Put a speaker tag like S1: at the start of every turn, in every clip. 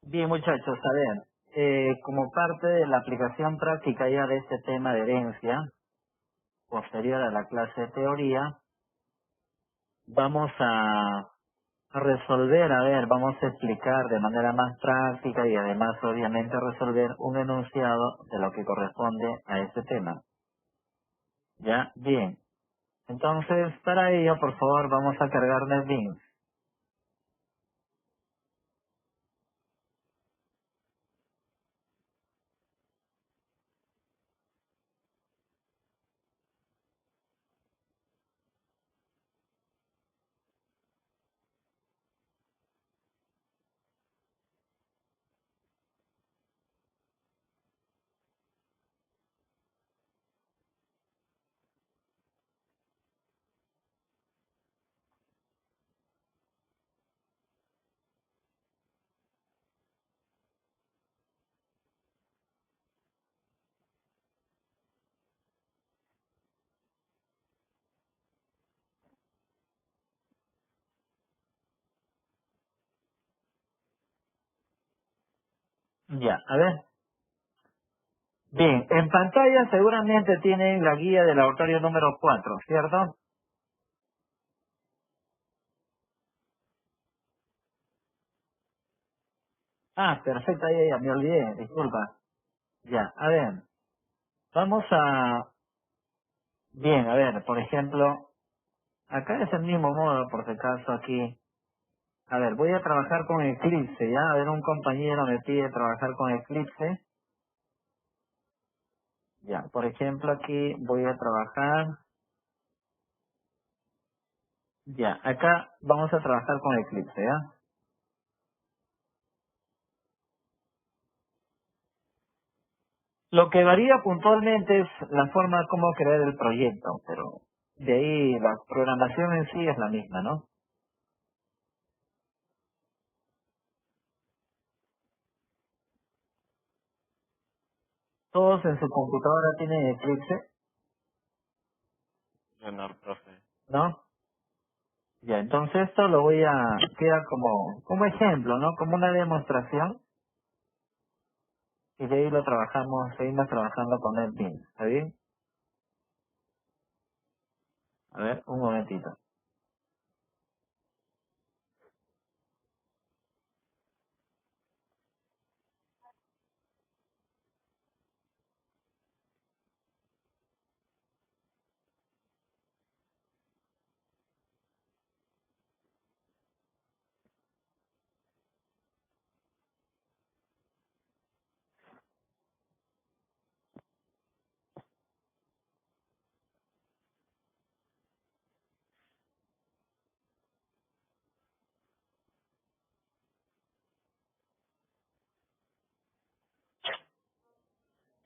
S1: Bien, muchachos, a ver, como parte de la aplicación práctica ya de este tema de herencia, posterior a la clase de teoría, vamos a resolver, vamos a explicar de manera más práctica y además obviamente resolver un enunciado de lo que corresponde a este tema. ¿Ya? Bien. Entonces, para ello, por favor, vamos a cargar NetBeans. Ya, a ver. Bien, en pantalla seguramente tienen la guía del laboratorio número 4, ¿cierto? Ah, perfecto, ya, me olvidé, disculpa. Ya, a ver, vamos a... Bien, a ver, por ejemplo, acá es el mismo modo, por si acaso aquí. A ver, voy a trabajar con Eclipse, ¿ya? A ver, un compañero me pide trabajar con Eclipse. Ya, por ejemplo, aquí voy a trabajar... Ya, acá vamos a trabajar con Eclipse, ¿ya? Lo que varía puntualmente es la forma como crear el proyecto, pero de ahí la programación en sí es la misma, ¿no? Todos en su computadora tienen Eclipse,
S2: Yo no, profe.
S1: ¿no? Ya, entonces esto lo voy a queda como ejemplo, ¿no? Como una demostración y de ahí lo trabajamos, seguimos trabajando con NetBeans, ¿está bien? A ver, un momentito.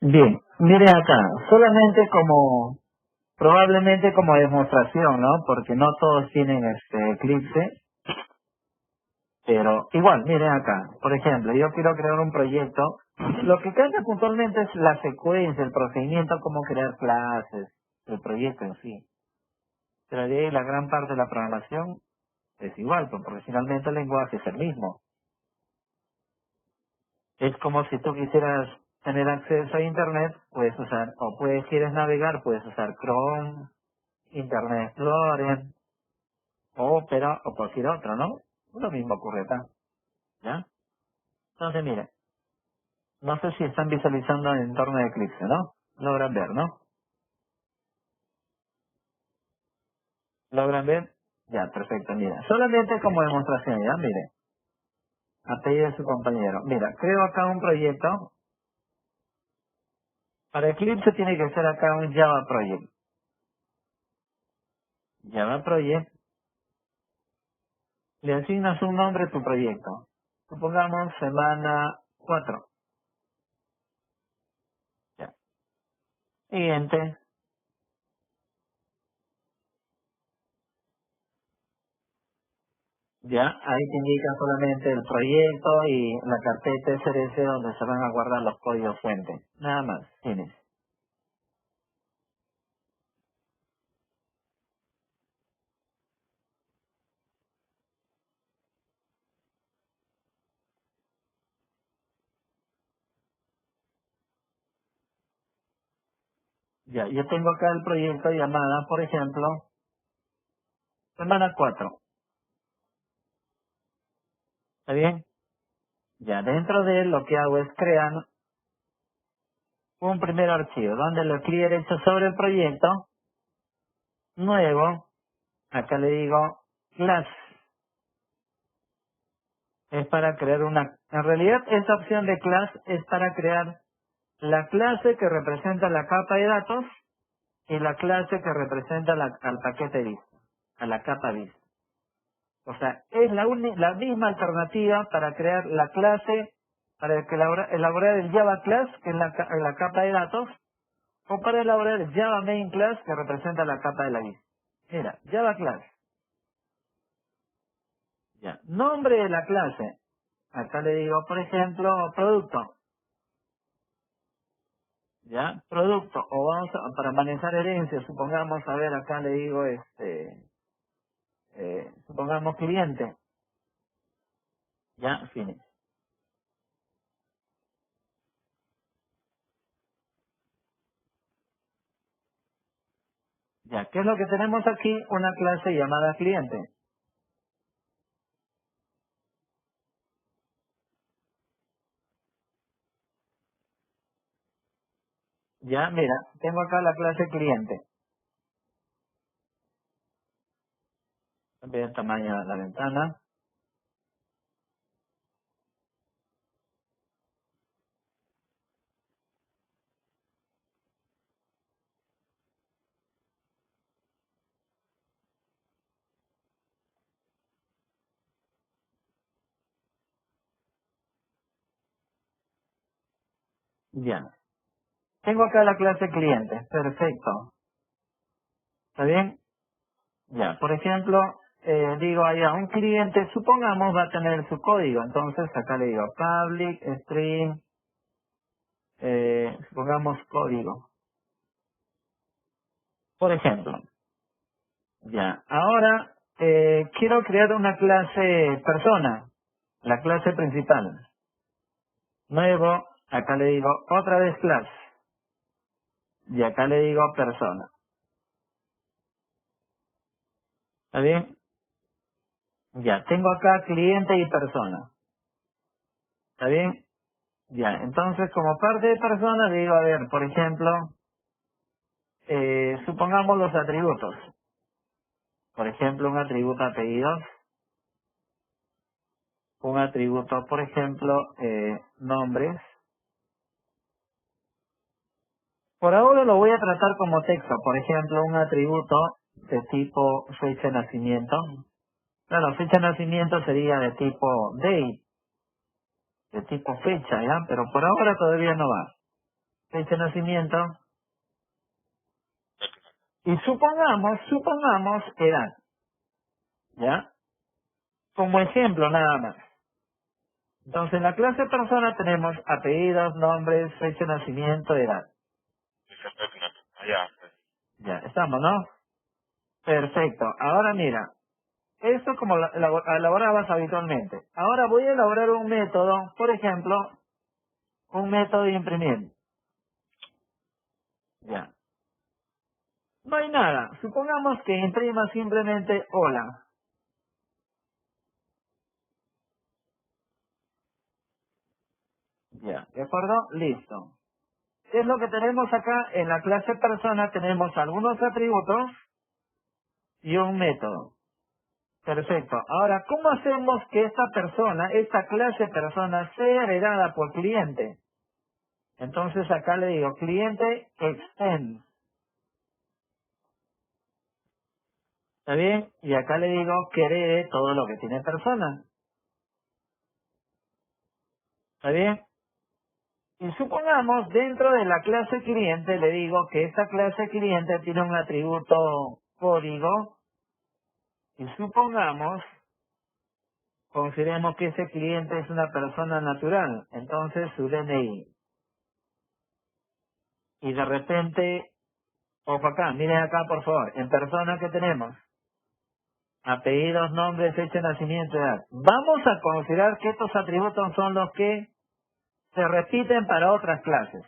S1: Bien, mire acá, solamente probablemente como demostración, ¿no? Porque no todos tienen este Eclipse, pero igual, miren acá, por ejemplo, yo quiero crear un proyecto, lo que cambia puntualmente es la secuencia, el procedimiento, cómo crear clases, el proyecto en sí. Pero de ahí la gran parte de la programación es igual, pues, porque finalmente el lenguaje es el mismo. Es como si tú quisieras tener acceso a Internet, puedes usar, o quieres navegar, puedes usar Chrome, Internet Explorer, Opera o cualquier otro, ¿no? Lo mismo ocurre acá, ¿ya? Entonces, mire, no sé si están visualizando el entorno de Eclipse, ¿no? Logran ver, ¿no? ¿Logran ver? Ya, perfecto, mira. Solamente como demostración, ¿ya? Mire, apellido de su compañero. Mira, creo acá un proyecto. Para Eclipse tiene que ser acá un Java Project. Java Project, le asignas un nombre a tu proyecto. Supongamos semana 4. Ya. Siguiente. Ya, ahí te indica solamente el proyecto y la carpeta SRS donde se van a guardar los códigos fuente. Nada más, tienes. Ya, yo tengo acá el proyecto llamada, por ejemplo, semana 4. ¿Está bien? Ya, dentro de él lo que hago es crear un primer archivo donde lo escribe derecho sobre el proyecto, nuevo, acá le digo class. Es para crear una... En realidad, esta opción de class es para crear la clase que representa la capa de datos y la clase que representa al paquete vista, a la capa vista. O sea, es la misma alternativa para crear la clase, para elaborar el Java Class, que es la capa de datos, o para elaborar el Java Main Class, que representa la capa de la vista. Mira, Java Class. Ya. Nombre de la clase. Acá le digo, por ejemplo, producto. ¿Ya? Producto. O para manejar herencia, supongamos, a ver, acá le digo, supongamos cliente. Ya, finish. Ya, ¿qué es lo que tenemos aquí? Una clase llamada cliente. Ya, mira, tengo acá la clase cliente. Cambia el tamaño de la ventana. Ya. Tengo acá la clase cliente. Perfecto. ¿Está bien? Ya. Por ejemplo, digo allá, un cliente, supongamos, va a tener su código. Entonces, acá le digo public, string, supongamos código. Por ejemplo. Ya. Ahora, quiero crear una clase persona. La clase principal. Nuevo, acá le digo otra vez class. Y acá le digo persona. ¿Está bien? Ya, tengo acá cliente y persona. ¿Está bien? Ya, entonces como parte de persona digo, a ver, por ejemplo, supongamos los atributos. Por ejemplo, un atributo apellidos, un atributo, por ejemplo, nombres. Por ahora lo voy a tratar como texto. Por ejemplo, un atributo de tipo fecha de nacimiento. Claro, fecha de nacimiento sería de tipo date, de tipo fecha, ¿ya? Pero por ahora todavía no va. Fecha de nacimiento. Y supongamos edad, ¿ya? Como ejemplo nada más. Entonces en la clase persona tenemos apellidos, nombres, fecha de nacimiento, edad. Ya, estamos, ¿no? Perfecto. Ahora mira, esto como elaborabas habitualmente. Ahora voy a elaborar un método, por ejemplo, un método de imprimir. Ya. No hay nada. Supongamos que imprima simplemente hola. Ya. ¿De acuerdo? Listo. ¿Qué es lo que tenemos acá? En la clase persona tenemos algunos atributos y un método. Perfecto. Ahora, ¿cómo hacemos que esta persona, esta clase persona, sea heredada por cliente? Entonces acá le digo cliente extend. ¿Está bien? Y acá le digo que herede todo lo que tiene persona. ¿Está bien? Y supongamos dentro de la clase cliente le digo que esta clase cliente tiene un atributo código. Y supongamos, consideremos que ese cliente es una persona natural. Entonces su DNI. Y de repente, ojo acá, miren acá por favor, en persona que tenemos, apellidos, nombres, fecha de nacimiento, edad. Vamos a considerar que estos atributos son los que se repiten para otras clases.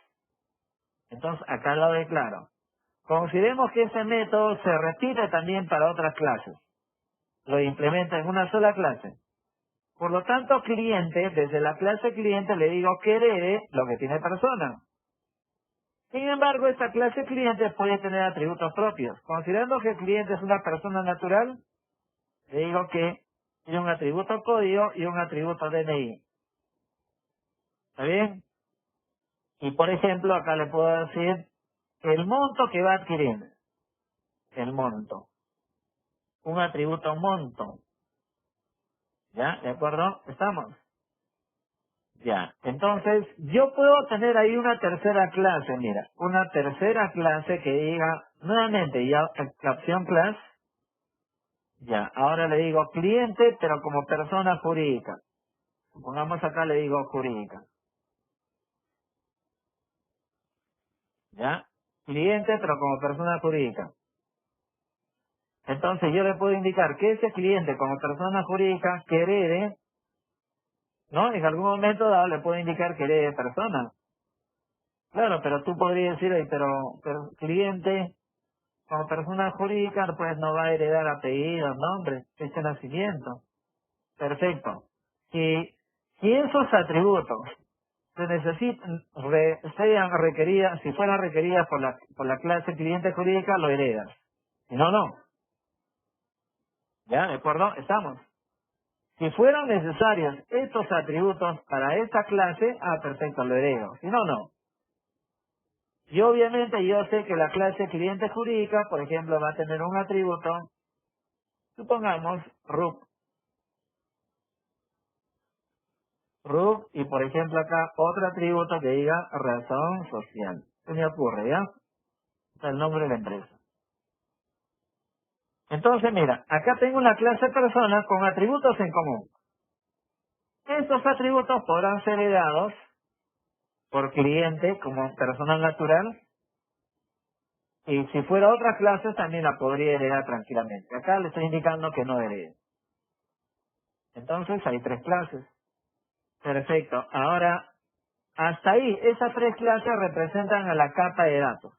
S1: Entonces acá lo declaro. Consideremos que ese método se repite también para otras clases. Lo implementa en una sola clase. Por lo tanto, cliente, desde la clase cliente le digo que herede lo que tiene persona. Sin embargo, esta clase cliente puede tener atributos propios. Considerando que el cliente es una persona natural, le digo que tiene un atributo código y un atributo DNI. ¿Está bien? Y por ejemplo, acá le puedo decir el monto que va a adquirir. El monto. Un atributo monto. ¿Ya? ¿De acuerdo? ¿Estamos? Ya. Entonces, yo puedo tener ahí una tercera clase, mira. Una tercera clase que diga, nuevamente, ya, caption class. Ya. Ahora le digo cliente, pero como persona jurídica. Pongamos acá, le digo jurídica. ¿Ya? Cliente, pero como persona jurídica. Entonces, yo le puedo indicar que ese cliente como persona jurídica que herede, ¿no? En algún momento dado le puedo indicar que herede persona. Claro, pero tú podrías decir, oye, pero cliente como persona jurídica, pues no va a heredar apellidos, nombres, fecha de nacimiento. Perfecto. Si esos atributos se necesitan, sean requeridas, si fueran requeridas por la clase cliente jurídica, lo heredas. Si no, no. ¿Ya? ¿De acuerdo? Estamos. Si fueran necesarios estos atributos para esta clase, perfecto, lo heredo. Si no, no. Y obviamente yo sé que la clase cliente jurídica, por ejemplo, va a tener un atributo, supongamos, RUP, y por ejemplo acá otro atributo que diga razón social. Se me ocurre, ¿ya? Está el nombre de la empresa. Entonces, mira, acá tengo una clase persona con atributos en común. Estos atributos podrán ser heredados por cliente como persona natural, y si fuera otra clase también la podría heredar tranquilamente. Acá le estoy indicando que no herede. Entonces hay tres clases. Perfecto. Ahora, hasta ahí, esas tres clases representan a la capa de datos.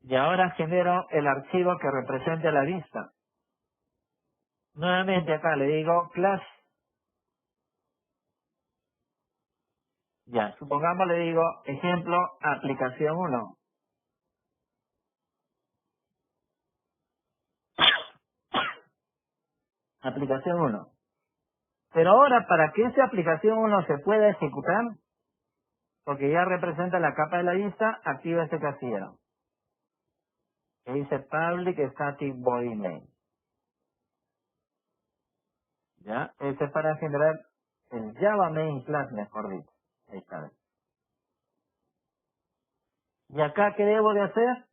S1: Y ahora genero el archivo que represente a la vista. Nuevamente acá le digo class. Ya, supongamos le digo ejemplo aplicación 1. Aplicación 1. Pero ahora para que esa aplicación 1 se pueda ejecutar, porque ya representa la capa de la vista, activa este casillero. Que dice public static void main. Ya, este es para generar el Java main class, mejor dicho. Ahí está. Y acá, ¿qué debo de hacer?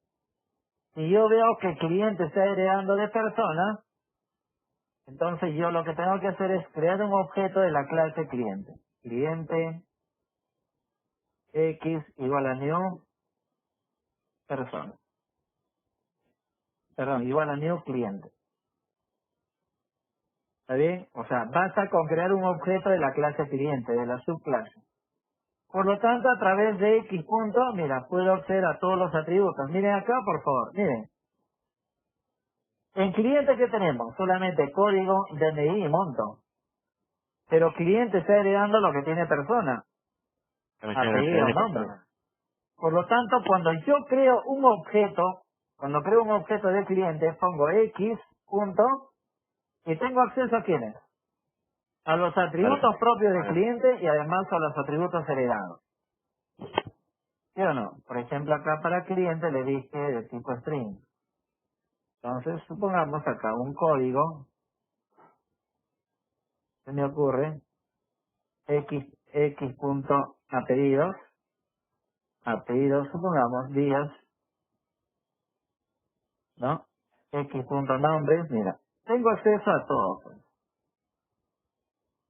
S1: Si yo veo que el cliente está heredando de persona, entonces yo lo que tengo que hacer es crear un objeto de la clase cliente. Cliente X igual a new persona. Perdón, igual a new cliente. ¿Está bien? O sea, basta con crear un objeto de la clase cliente, de la subclase. Por lo tanto, a través de X punto, mira, puedo acceder a todos los atributos. Miren acá, por favor, miren. En cliente, ¿qué tenemos? Solamente código, DNI y monto. Pero cliente está heredando lo que tiene persona. Apellido, nombre. Por lo tanto, cuando yo creo un objeto, cuando creo un objeto de cliente, pongo X punto y tengo acceso a quiénes? A los atributos propios del cliente y además a los atributos heredados. ¿Sí o no? Por ejemplo, acá para cliente le dije de tipo string. Entonces, supongamos acá un código, se me ocurre, X punto apellidos, supongamos días, ¿no? X punto nombres, mira, tengo acceso a todo, pues.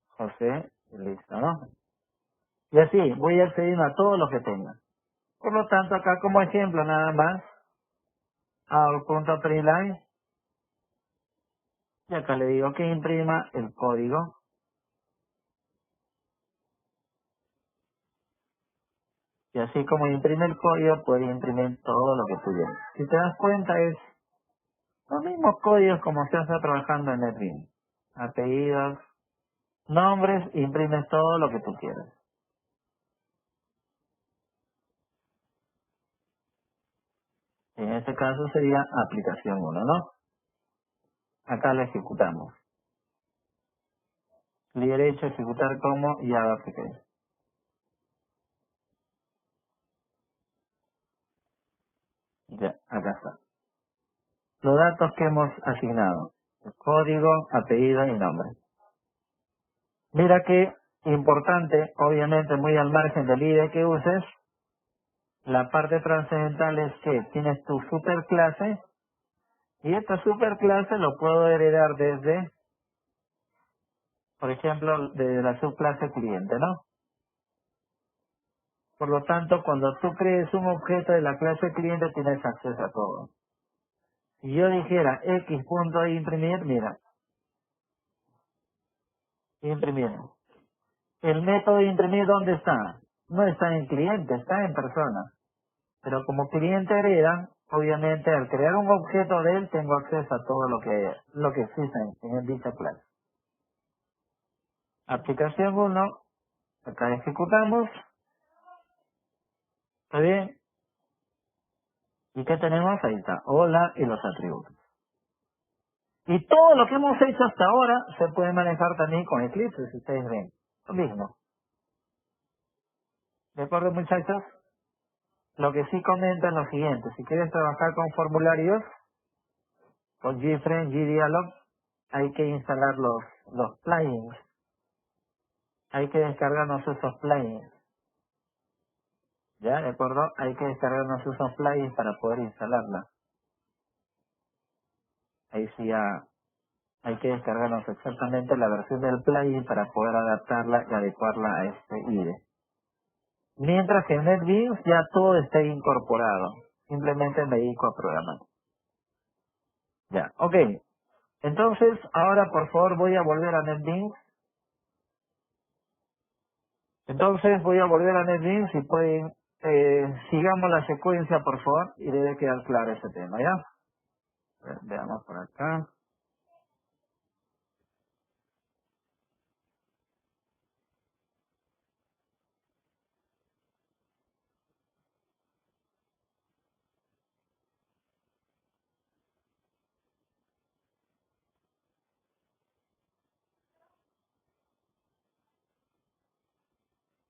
S1: José, listo, ¿no? Y así, voy accediendo a todo lo que tenga. Por lo tanto, acá como ejemplo nada más, out.println, y acá le digo que imprima el código. Y así como imprime el código, puede imprimir todo lo que tú quieras. Si te das cuenta, es los mismos códigos como se hace trabajando en NetBeans. Apellidos, nombres, imprimes todo lo que tú quieras. En este caso sería aplicación 1, ¿no? Acá la ejecutamos. Clic derecho, ejecutar como Java Application. Ya, acá está. Los datos que hemos asignado. El código, apellido y nombre. Mira que importante, obviamente muy al margen del IDE que uses, la parte trascendental es que tienes tu superclase y esta superclase lo puedo heredar desde, por ejemplo, desde la subclase cliente, ¿no? Por lo tanto, cuando tú crees un objeto de la clase cliente tienes acceso a todo. Si yo dijera x.imprimir, mira, imprimir. El método de imprimir, ¿dónde está? No está en cliente, está en persona. Pero como cliente hereda, obviamente al crear un objeto de él, tengo acceso a todo lo que existe en dicha clase. Aplicación 1, acá ejecutamos, ¿está bien? ¿Y qué tenemos? Ahí está, hola y los atributos. Y todo lo que hemos hecho hasta ahora se puede manejar también con Eclipse, si ustedes ven. Lo mismo. ¿De acuerdo, muchachos? Lo que sí comenta es lo siguiente. Si quieres trabajar con formularios, con GFriend, GDialog, hay que instalar los plugins. Hay que descargarnos esos plugins. ¿Ya? ¿De acuerdo? Hay que descargarnos esos plugins para poder instalarla. Ahí sí ya hay que descargarnos exactamente la versión del plugin para poder adaptarla y adecuarla a este IDE. Mientras que en NetBeans ya todo está incorporado. Simplemente me dedico a programar. Ya, ok. Entonces, ahora por favor voy a volver a NetBeans. Entonces voy a volver a NetBeans si pueden, sigamos la secuencia por favor y debe quedar claro ese tema, ¿ya? A ver, veamos por acá.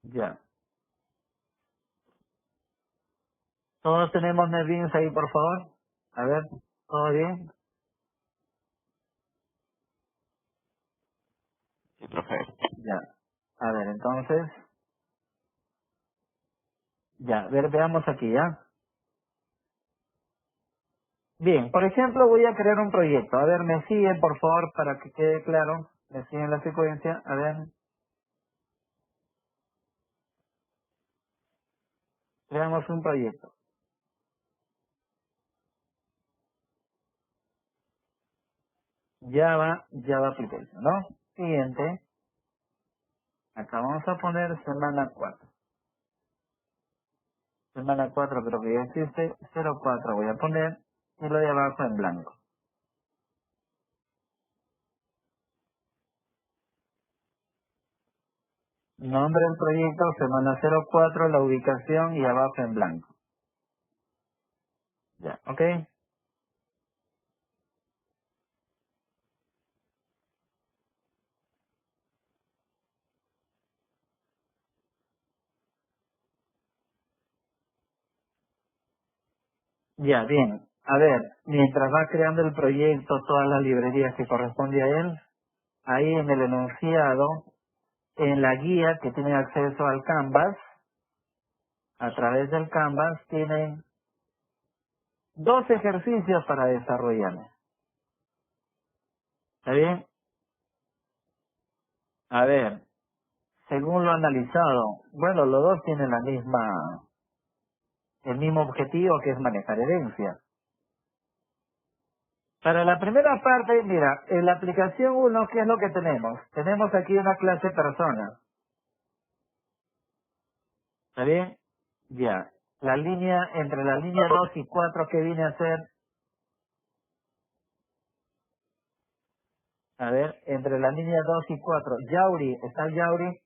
S1: Ya. ¿Todos tenemos NetBeans ahí por favor? A ver, ¿todo bien?
S2: Sí, profe.
S1: Ya. A ver, entonces, ya, a ver, veamos aquí, ¿ya? Bien, por ejemplo, voy a crear un proyecto. A ver, me siguen, por favor, para que quede claro. Me siguen la secuencia. A ver, creamos un proyecto. Java Application, ¿no? Siguiente. Acá vamos a poner semana 4. Semana 4 creo que ya existe. 04 voy a poner. Y lo de abajo en blanco. Nombre del proyecto, semana 04, la ubicación y abajo en blanco. Ya, ¿ok? Ya, bien. A ver, mientras va creando el proyecto, todas las librerías que corresponde a él, ahí en el enunciado, en la guía que tiene acceso al Canvas, a través del Canvas, tienen dos ejercicios para desarrollar. ¿Está bien? A ver, según lo analizado, bueno, los dos tienen el mismo objetivo que es manejar herencia. Para la primera parte, mira, en la aplicación 1, ¿qué es lo que tenemos? Tenemos aquí una clase persona. ¿Está bien? Ya. La línea, entre la línea 2 y 4, ¿qué viene a ser? A ver, entre la línea 2 y 4. Yauri, ¿está Yauri?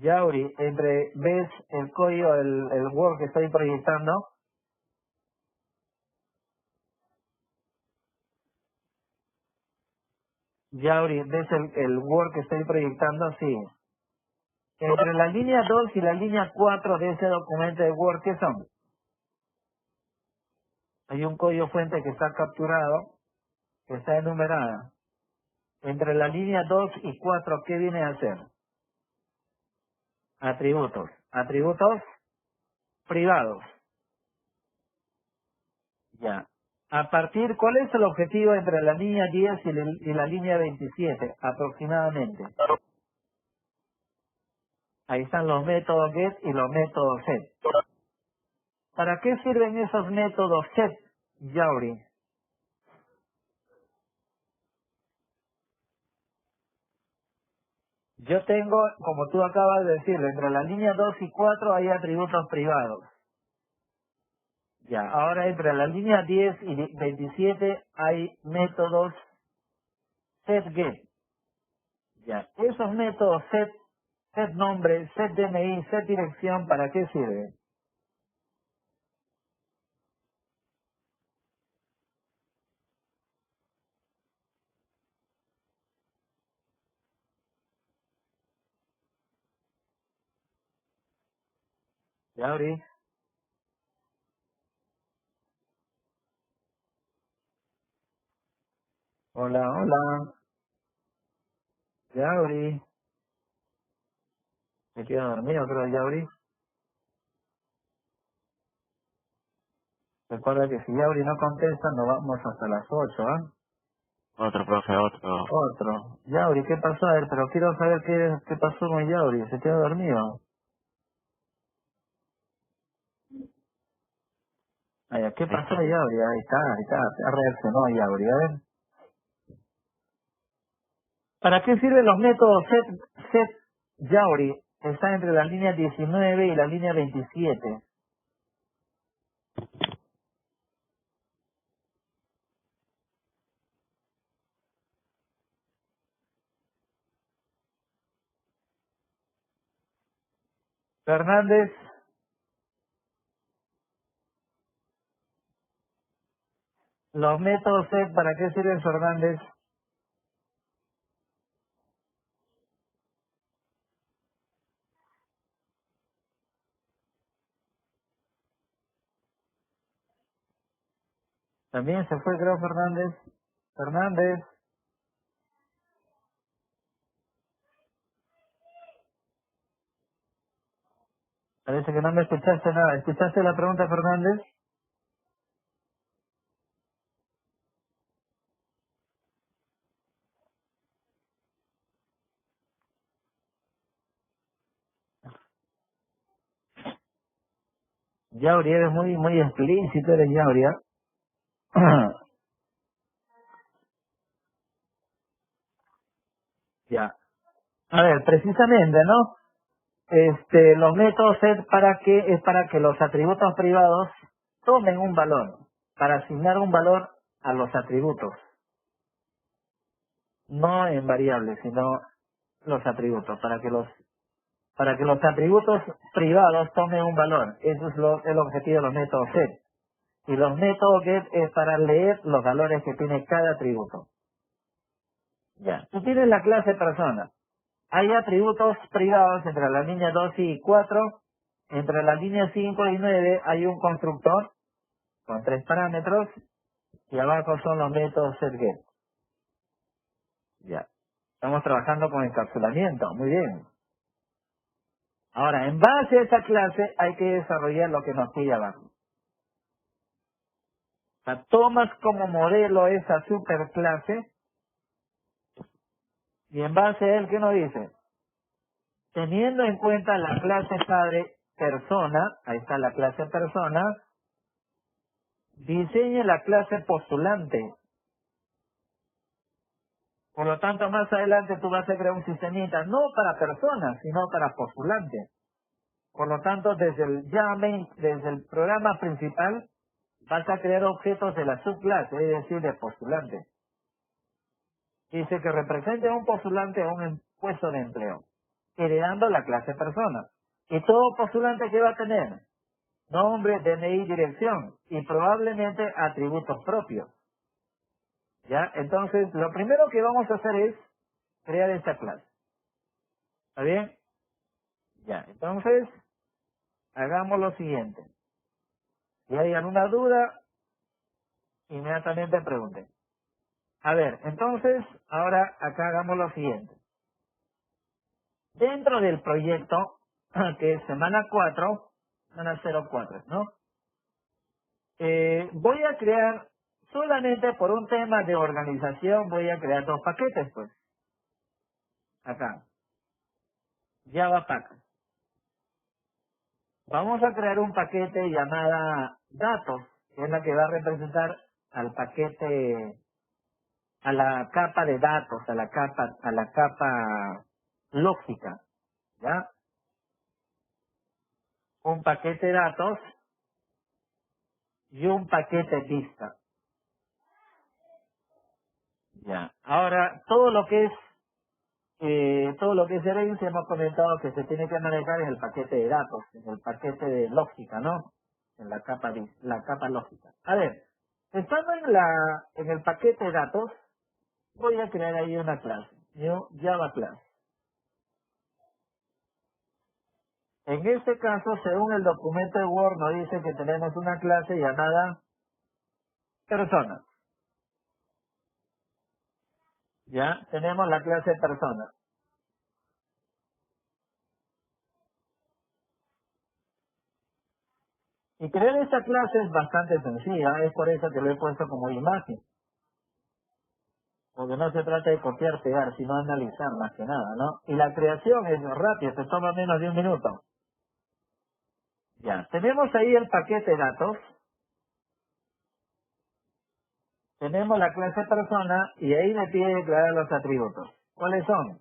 S1: Yauri, ¿ves el código, el Word que estoy proyectando? Yauri, ¿ves el Word que estoy proyectando? Sí. Entre la línea 2 y la línea 4 de ese documento de Word, ¿qué son? Hay un código fuente que está capturado, que está enumerada. Entre la línea 2 y 4, ¿qué viene a hacer? Atributos. Atributos privados. Ya. ¿Cuál es el objetivo entre la línea 10 y la línea 27? Aproximadamente. Ahí están los métodos get y los métodos set. ¿Para qué sirven esos métodos set, Yauri? Yo tengo, como tú acabas de decir, entre la línea 2 y 4 hay atributos privados. Ya, ahora entre la línea 10 y 27 hay métodos setGet. Ya, esos métodos set nombre, set DNI, set dirección, ¿para qué sirven? Yauri, hola, hola, Yauri, me quedo dormido, creo, Yauri. Recuerda que si Yauri no contesta, nos vamos hasta las 8, ¿ah?
S2: Otro, profe, otro.
S1: Otro. Yauri, ¿qué pasó? A ver, pero quiero saber qué pasó con Yauri. ¿Se quedó dormido? Ay, ¿qué
S2: Ahí
S1: pasó,
S2: está.
S1: Yauri? Ahí está. Ha reaccionado Yauri. A ver. ¿Para qué sirven los métodos set Yauri? Está entre la línea 19 y la línea 27. Fernández, los métodos set, ¿para qué sirven, Fernández? También se fue, creo, Fernández. Fernández, parece que no me escuchaste nada. ¿Escuchaste la pregunta, Fernández? Yauri, eres muy explícito, eres Yauri, ¿ah? Ya. A ver, precisamente, ¿no? Los métodos es para que los atributos privados tomen un valor, para asignar un valor a los atributos, no en variables, sino los atributos, para que los atributos privados tomen un valor. Eso es el objetivo de los métodos set. Y los métodos get es para leer los valores que tiene cada atributo. Ya. Tú tienes la clase persona. Hay atributos privados entre la línea 2 y 4. Entre la línea 5 y 9 hay un constructor con 3 parámetros y abajo son los métodos setGet. Ya. Estamos trabajando con encapsulamiento. Muy bien. Ahora, en base a esa clase hay que desarrollar lo que nos pide abajo. O sea, tomas como modelo esa superclase y en base a él, ¿qué nos dice? Teniendo en cuenta la clase padre persona, ahí está la clase persona, diseñe la clase postulante. Por lo tanto, más adelante tú vas a crear un sistemita, no para personas, sino para postulantes. Por lo tanto, desde el programa principal, vas a crear objetos de la subclase, es decir, de postulante. Dice que represente un postulante a un puesto de empleo, heredando la clase persona. Y todo postulante que va a tener nombre, DNI, dirección y probablemente atributos propios. ¿Ya? Entonces, lo primero que vamos a hacer es crear esta clase. ¿Está bien? Ya. Entonces, hagamos lo siguiente. Si hay alguna duda, inmediatamente pregunten. A ver, entonces, ahora acá hagamos lo siguiente. Dentro del proyecto, que es semana 4, semana 04, ¿no? Voy a crear, solamente por un tema de organización, voy a crear 2 paquetes, pues. Acá. Java Pack. Vamos a crear un paquete llamada datos, que es la que va a representar al paquete, a la capa de datos, a la capa lógica, ¿ya? Un paquete datos y un paquete vista. Ya. Ahora, todo lo que es herencia hemos comentado que se tiene que manejar en el paquete de datos, en el paquete de lógica, ¿no? En la capa lógica. A ver, estando en el paquete de datos, voy a crear ahí una clase, New Java Class. En este caso, según el documento de Word, nos dice que tenemos una clase llamada persona. Ya, tenemos la clase persona. Y crear esta clase es bastante sencilla, es por eso que lo he puesto como imagen. Porque no se trata de copiar, pegar, sino analizar más que nada, ¿no? Y la creación es rápida, se toma menos de 1 minuto. Ya, tenemos ahí el paquete de datos, tenemos la clase persona y ahí me pide declarar los atributos. ¿Cuáles son?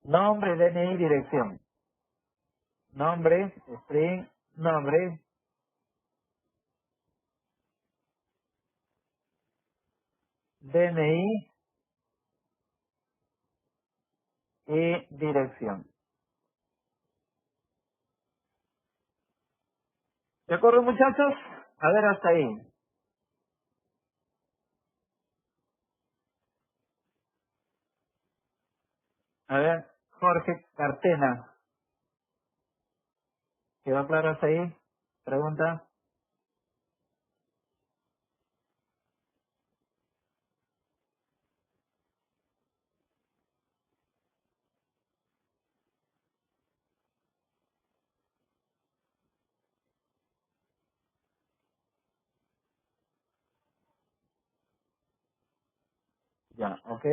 S1: Nombre, DNI, dirección. Nombre, string, nombre, DNI y dirección. ¿De acuerdo, muchachos? A ver, hasta ahí. A ver, Jorge Cartena. ¿Quedó claro hasta ahí? Pregunta. Ya, ok.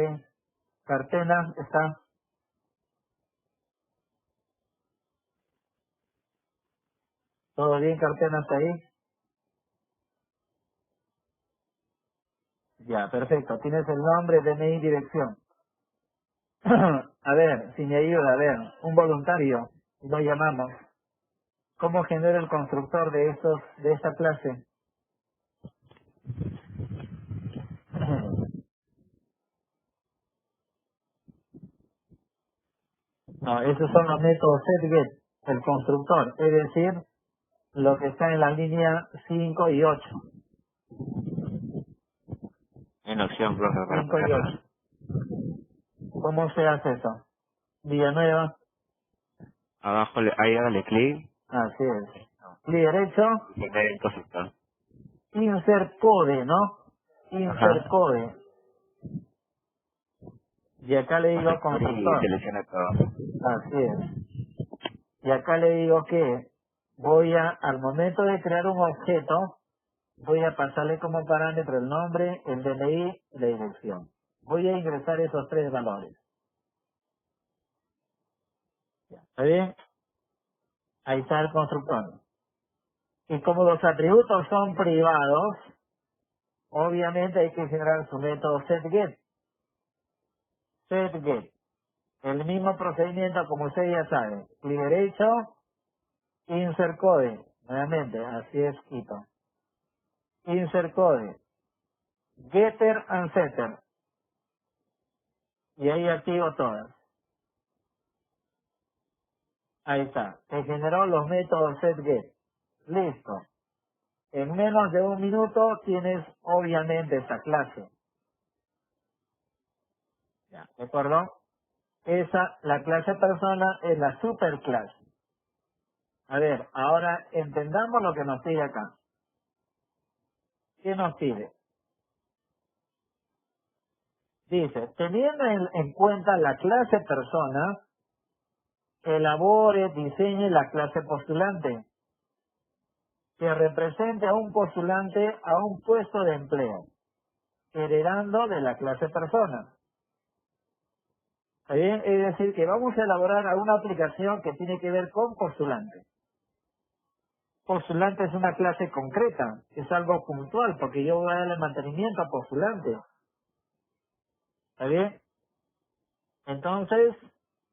S1: Cartena, está. ¿Todo bien, Cartena, hasta ahí? Ya, perfecto. Tienes el nombre, DNI, dirección. A ver, si me ayuda, a ver, un voluntario, lo llamamos. ¿Cómo genera el constructor de esta clase? No, esos son los métodos setGet, el constructor, es decir, lo que está en la línea 5 y 8.
S2: En opción, profe, para
S1: 5 y
S2: ponerla.
S1: 8. ¿Cómo se hace eso? Villanueva,
S2: Abajo, ahí hágale clic
S1: así es. Clic derecho,
S2: y poner el constructor.
S1: insert code, ¿no? Insert
S2: Ajá.
S1: code. Y acá le digo
S2: Y
S1: constructor,
S2: selecciona todo.
S1: así es. Y acá le digo que al momento de crear un objeto, voy a pasarle como parámetro el nombre, el DNI y la dirección. Voy a ingresar esos 3 valores. ¿Está bien? Ahí está el constructor. Y como los atributos son privados, obviamente hay que generar su método setGet. setGet. El mismo procedimiento como usted ya sabe. Clic derecho, insert code. Nuevamente, así es quito. Insert code. Getter and setter. Y ahí activo todas. Ahí está. Se generó los métodos setGet. Listo. En menos de un minuto tienes obviamente esta clase. ¿Ya? ¿De acuerdo? La clase persona es la superclase. A ver, ahora entendamos lo que nos pide acá. ¿Qué nos pide? Dice, teniendo en cuenta la clase persona, elabore, diseñe la clase postulante, que represente a un postulante a un puesto de empleo, heredando de la clase persona. ¿Está bien? Es decir, que vamos a elaborar una aplicación que tiene que ver con postulante. Postulante es una clase concreta, es algo puntual, porque yo voy a darle mantenimiento a postulante. ¿Está bien? Entonces,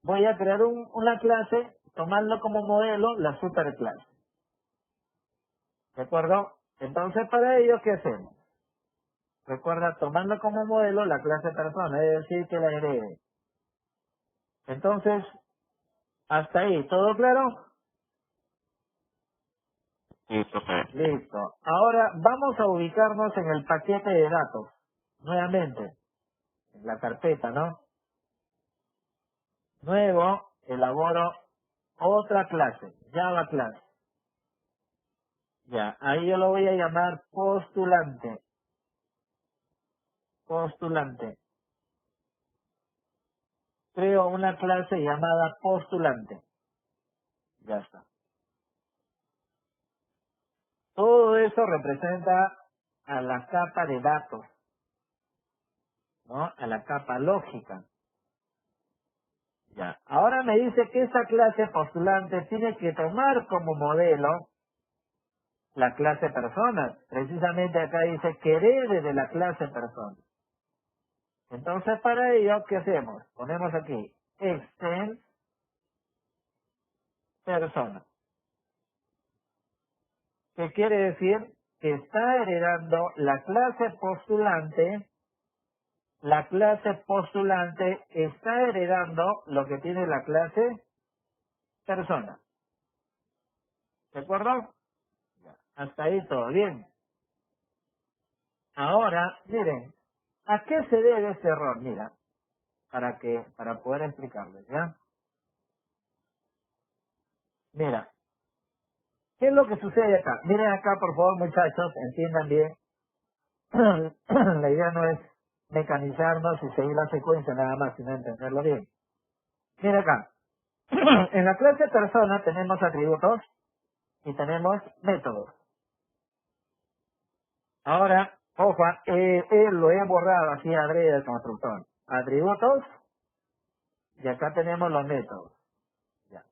S1: voy a crear una clase, tomarlo como modelo, la superclase. ¿De acuerdo? Entonces, para ello, ¿qué hacemos? Recuerda, tomarlo como modelo, la clase persona, es decir, que la herede. Entonces, hasta ahí, ¿todo claro?
S2: Sí, profe.
S1: Listo. Ahora, vamos a ubicarnos en el paquete de datos. Nuevamente, en la carpeta, ¿no? Nuevo, elaboro otra clase, Java clase. Ya, ahí yo lo voy a llamar postulante. Postulante. Creo una clase llamada postulante. Ya está. Todo eso representa a la capa de datos, ¿no? A la capa lógica. Ya. Ahora me dice que esa clase postulante tiene que tomar como modelo la clase persona. Precisamente acá dice que herede de la clase persona. Entonces, para ello, ¿qué hacemos? Ponemos aquí, extend persona. ¿Qué quiere decir? Que está heredando la clase postulante está heredando lo que tiene la clase persona. ¿De acuerdo? Hasta ahí todo bien. Ahora, miren, ¿a qué se debe este error? Mira, para poder explicarles, ¿ya? Mira, ¿qué es lo que sucede acá? Miren acá, por favor, muchachos, entiendan bien. La idea no es mecanizarnos y seguir la secuencia nada más, sino entenderlo bien. Mira acá. En la clase persona tenemos atributos y tenemos métodos. Ahora, ojo, lo he borrado así adrede del constructor. Atributos y acá tenemos los métodos. Ya.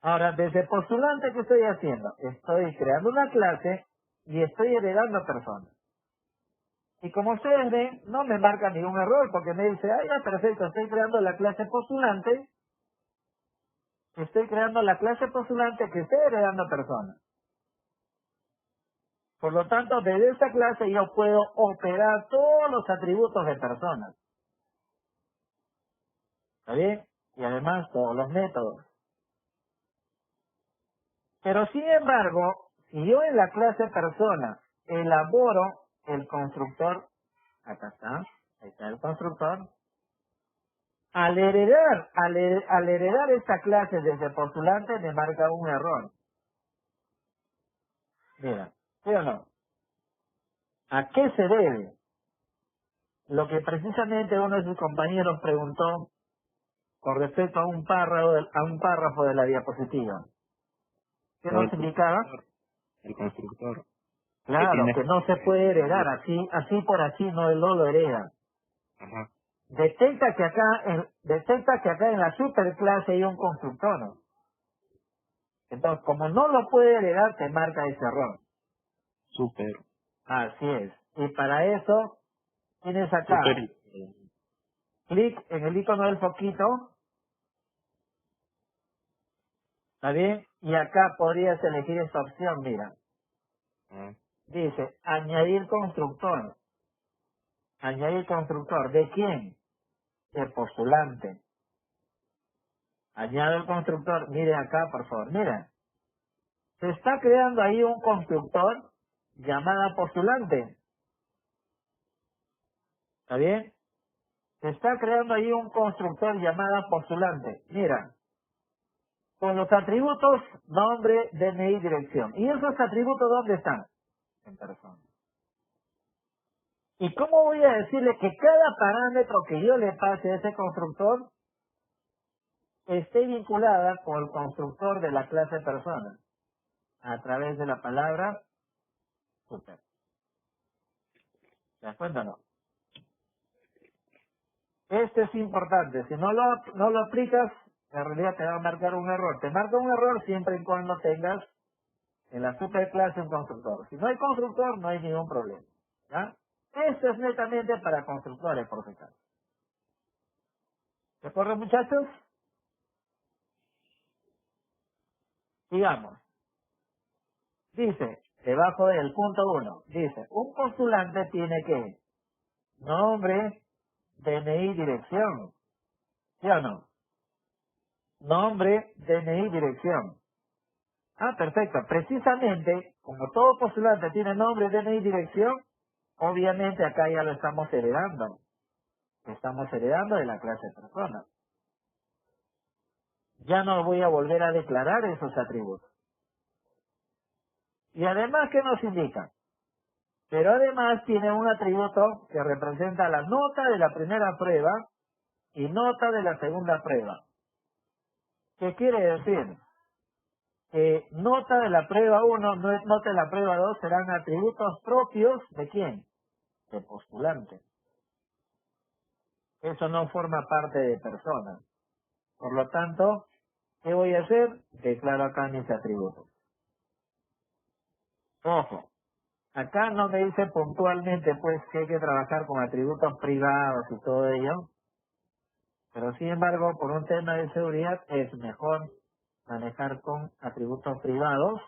S1: Ahora, desde postulante, ¿qué estoy haciendo? Estoy creando una clase y estoy heredando personas. Y como ustedes ven, no me marca ningún error porque me dice, ah, ya, perfecto, estoy creando la clase postulante que está heredando personas. Por lo tanto, desde esta clase yo puedo operar todos los atributos de personas. ¿Está bien? Y además todos los métodos. Pero sin embargo, si yo en la clase persona elaboro el constructor, acá está, ahí está el constructor, al heredar esta clase desde postulante me marca un error. Mira, ¿sí o no? ¿A qué se debe? Lo que precisamente uno de sus compañeros preguntó con respecto a un párrafo de la diapositiva. ¿Qué nos indicaba?
S2: El constructor.
S1: Claro, que no se puede heredar, así por así no lo hereda.
S2: Ajá.
S1: Detecta que acá en la superclase hay un constructor, ¿no? Entonces, como no lo puede heredar, te marca ese error.
S2: Super.
S1: Así es. Y para eso tienes acá,
S2: Super.
S1: clic en el icono del foquito, ¿está bien? Y acá podrías elegir esta opción, mira. Dice, añadir constructor. Añadir constructor. ¿De quién? De postulante. Añado el constructor. Mire acá, por favor. Mira. Se está creando ahí un constructor llamada postulante. ¿Está bien? Se está creando ahí un constructor llamada postulante. Mira. Con los atributos nombre, DNI, dirección. ¿Y esos atributos dónde están? En persona. ¿Y cómo voy a decirle que cada parámetro que yo le pase a ese constructor esté vinculada con el constructor de la clase persona? A través de la palabra super. ¿Te das cuenta o no? Esto es importante. Si no lo aplicas, en realidad te va a marcar un error. Te marca un error siempre y cuando tengas en la superclase un constructor. Si no hay constructor, no hay ningún problema. ¿Ya? Esto es netamente para constructores, por si acaso. ¿De acuerdo, muchachos? Sigamos. Dice, debajo del punto 1, dice, un postulante tiene que nombre, DNI, dirección. ¿Sí o no? Nombre, DNI, dirección. Ah, perfecto. Precisamente, como todo postulante tiene nombre, DNI, dirección, obviamente acá ya lo estamos heredando. Estamos heredando de la clase persona. Ya no voy a volver a declarar esos atributos. Y además, ¿qué nos indica? Pero además tiene un atributo que representa la nota de la primera prueba y nota de la segunda prueba. ¿Qué quiere decir? Que nota de la prueba 1, nota de la prueba 2 serán atributos propios ¿de quién? De postulante. Eso no forma parte de persona. Por lo tanto, ¿qué voy a hacer? Declaro acá mis atributos. Ojo, acá no me dice puntualmente pues que hay que trabajar con atributos privados y todo ello, pero sin embargo, por un tema de seguridad es mejor manejar con atributos privados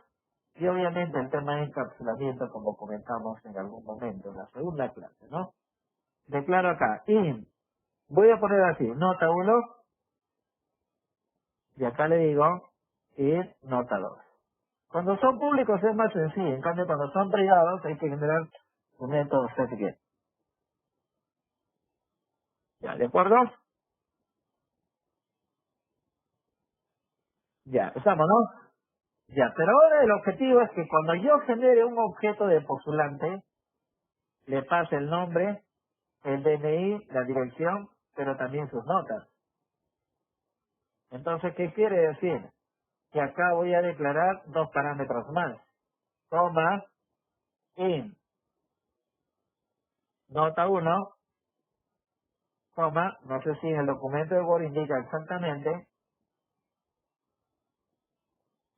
S1: y obviamente el tema de encapsulamiento, como comentamos en algún momento en la segunda clase, ¿no? Declaro acá, voy a poner así, nota 1, y acá le digo, nota 2. Cuando son públicos es más sencillo, en cambio cuando son privados hay que generar un método certificate. ¿Ya, de acuerdo? Ya, estamos, ¿no? Ya, pero ahora el objetivo es que cuando yo genere un objeto de postulante, le pase el nombre, el DNI, la dirección, pero también sus notas. Entonces, ¿qué quiere decir? Que acá voy a declarar dos parámetros más. Toma, nota 1, no sé si en el documento de Word indica exactamente.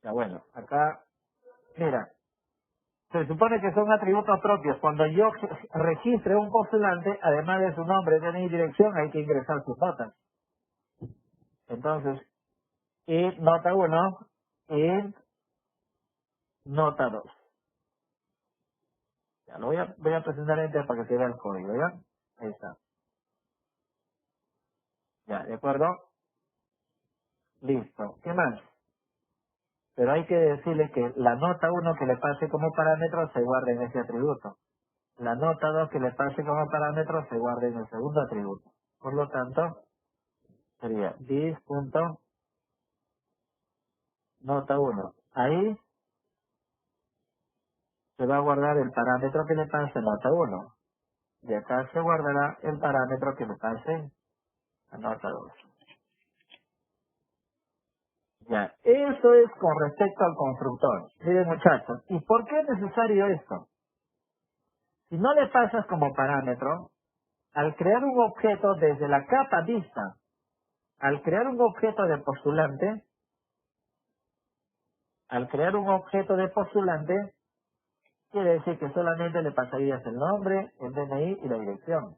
S1: Ya bueno, acá, mira, se supone que son atributos propios. Cuando yo registre un postulante, además de su nombre, DNI y dirección, hay que ingresar sus notas. Entonces, nota 1, nota 2. Ya, lo voy a presentar entero para que se vea el código, ¿ya? Ahí está. Ya, ¿de acuerdo? Listo. ¿Qué más? Pero hay que decirle que la nota 1 que le pase como parámetro se guarde en ese atributo. La nota 2 que le pase como parámetro se guarde en el segundo atributo. Por lo tanto, sería dis.nota 1. Ahí se va a guardar el parámetro que le pase nota 1. Y acá se guardará el parámetro que le pase a nota 2. Ya, eso es con respecto al constructor. Miren muchachos, ¿y por qué es necesario esto? Si no le pasas como parámetro, al crear un objeto desde la capa vista, al crear un objeto de postulante, quiere decir que solamente le pasarías el nombre, el DNI y la dirección.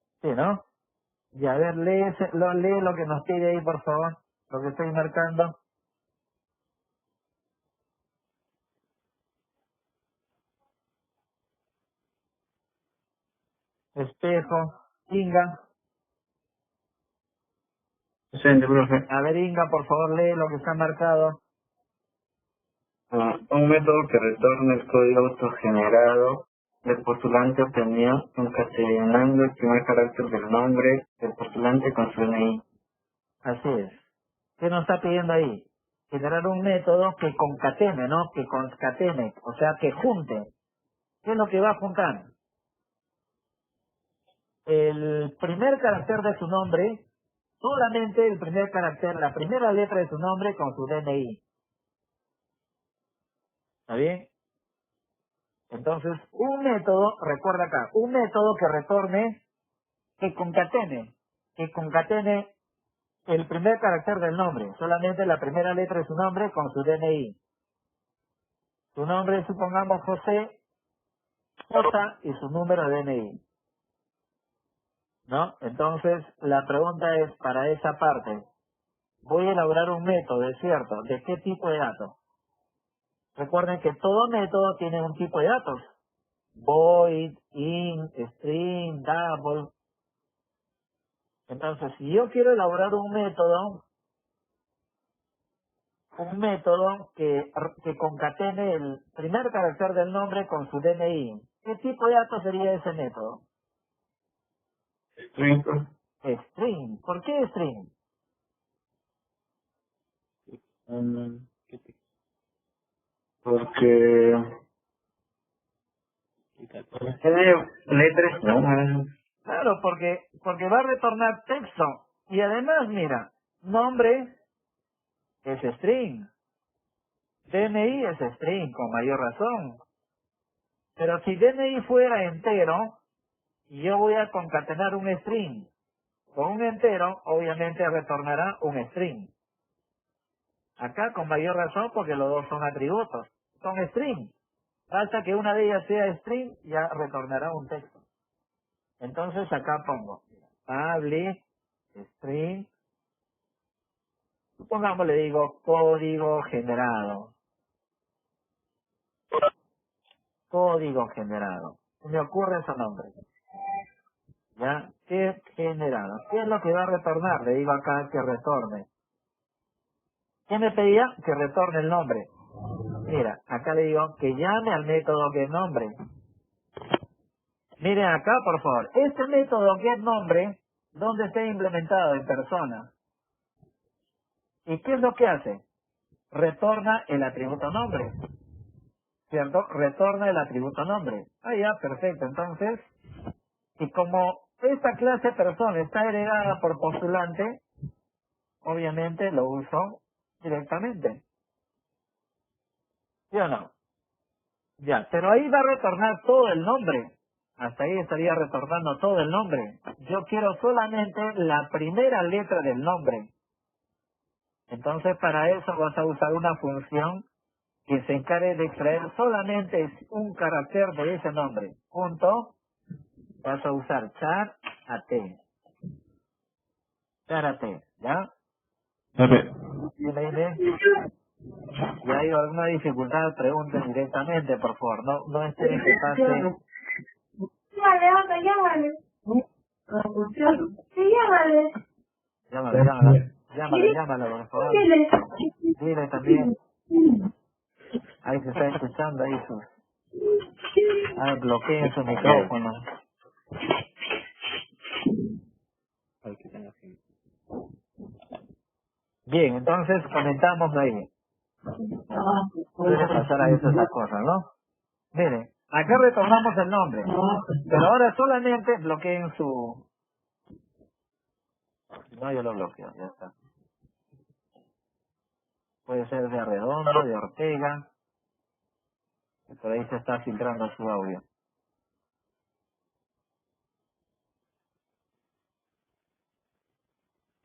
S1: Sí, ¿no? Y a ver, lee lo que nos pide ahí, por favor. Lo que estoy marcando. Espejo. Inga.
S2: Presente, profe.
S1: A ver, Inga, por favor, lee lo que está marcado.
S2: Un método que retorne el código autogenerado del postulante obtenido encadenando el primer carácter del nombre del postulante con su DNI.
S1: Así es. ¿Qué nos está pidiendo ahí? Generar un método que concatene, ¿no? Que concatene, o sea, que junte. ¿Qué es lo que va a juntar? El primer carácter de su nombre, solamente el primer carácter, la primera letra de su nombre con su DNI. ¿Está bien? Entonces, un método, recuerda acá, un método que retorne, que concatene el primer carácter del nombre, solamente la primera letra de su nombre con su DNI. Su nombre, supongamos José, J y su número de DNI. ¿No? Entonces, la pregunta es, para esa parte, voy a elaborar un método, ¿es cierto? ¿De qué tipo de datos? Recuerden que todo método tiene un tipo de datos. Void, int, string, double. Entonces, si yo quiero elaborar un método que concatene el primer carácter del nombre con su DNI, ¿qué tipo de datos sería ese método?
S2: String.
S1: String. ¿Por qué string?
S2: ¿Qué te Porque tiene letras, ¿no?
S1: Claro, porque va a retornar texto. Y además, mira, nombre es string, DNI es string, con mayor razón. Pero si DNI fuera entero, y yo voy a concatenar un string con un entero, obviamente retornará un string. Acá con mayor razón porque los dos son atributos, son string. Basta que una de ellas sea string, ya retornará un texto. Entonces acá pongo public string, supongamos le digo código generado. Código generado. Me ocurre ese nombre. ¿Ya? ¿Qué generado? ¿Qué es lo que va a retornar? Le digo acá que retorne. ¿Qué me pedía? Que retorne el nombre. Mira, acá le digo que llame al método getNombre. Miren acá, por favor. Este método getNombre, ¿dónde está implementado? En persona. ¿Y qué es lo que hace? Retorna el atributo nombre. ¿Cierto? Retorna el atributo nombre. Ah, ya, perfecto. Entonces, y como esta clase persona está heredada por postulante, obviamente lo uso directamente. ¿Sí o no? Ya, pero ahí va a retornar todo el nombre. Hasta ahí estaría retornando todo el nombre. Yo quiero solamente la primera letra del nombre. Entonces para eso vas a usar una función que se encargue de extraer solamente un carácter de ese nombre. Punto. Vas a usar char a t. Char a t, ¿ya?
S2: Profe,
S1: ¿Tiene idea? Si hay alguna dificultad, pregunten directamente, por favor. No esperen que pase.
S3: Llámale. Sí, llámale.
S1: Llámala, por favor. Dile también. Ahí se está escuchando ahí sus. Ah, bloqueen su micrófono.
S2: al que tenga fin.
S1: Bien, entonces comentamos ahí. Puede pasar a veces esas cosas, ¿no? Miren, acá retomamos el nombre. Pero ahora solamente bloqueen su. No, yo lo bloqueo, ya está. Puede ser de Arredondo, de Ortega. Y por ahí se está filtrando su audio.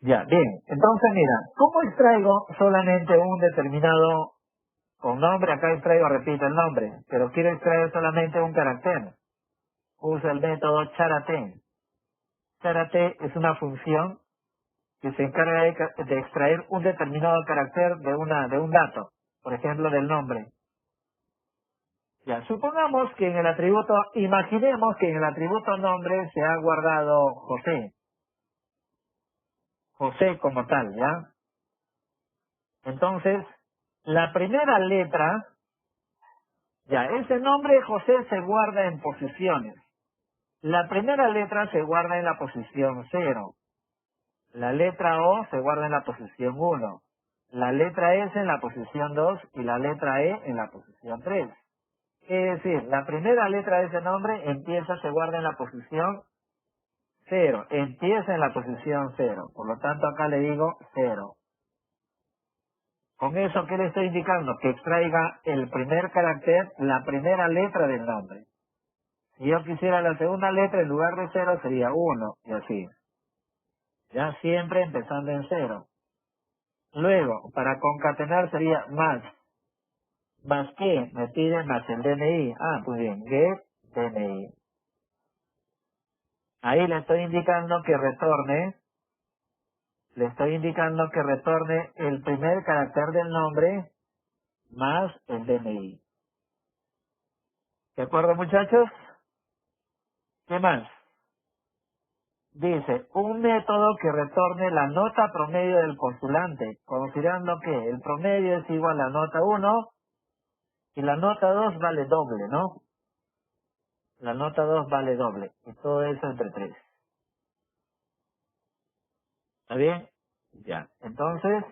S1: Ya, bien. Entonces, mira, ¿cómo extraigo solamente un determinado con nombre? Acá extraigo, repito el nombre, pero quiero extraer solamente un carácter. Uso el método charate. CRT es una función que se encarga de extraer un determinado carácter de un dato, por ejemplo, del nombre. Ya, supongamos que en el atributo, imaginemos que en el atributo nombre se ha guardado José. José como tal, ¿ya? Entonces, la primera letra, ya, ese nombre José se guarda en posiciones. La primera letra se guarda en la posición 0. La letra O se guarda en la posición 1. La letra S en la posición 2 y la letra E en la posición 3. Es decir, la primera letra de ese nombre se guarda en la posición 0. Empieza en la posición 0. Por lo tanto, acá le digo 0. Con eso, ¿qué le estoy indicando? Que extraiga el primer carácter, la primera letra del nombre. Si yo quisiera la segunda letra, en lugar de 0 sería 1, y así. Ya siempre empezando en 0. Luego, para concatenar sería más. ¿Más qué? Me pide más el DNI. Ah, pues bien, get DNI. Ahí le estoy indicando que retorne el primer carácter del nombre más el DNI. ¿De acuerdo, muchachos? ¿Qué más? Dice, un método que retorne la nota promedio del postulante, considerando que el promedio es igual a nota 1 y la nota 2 vale doble, ¿no? La nota 2 vale doble, y todo eso entre 3. ¿Está bien? Ya. Entonces,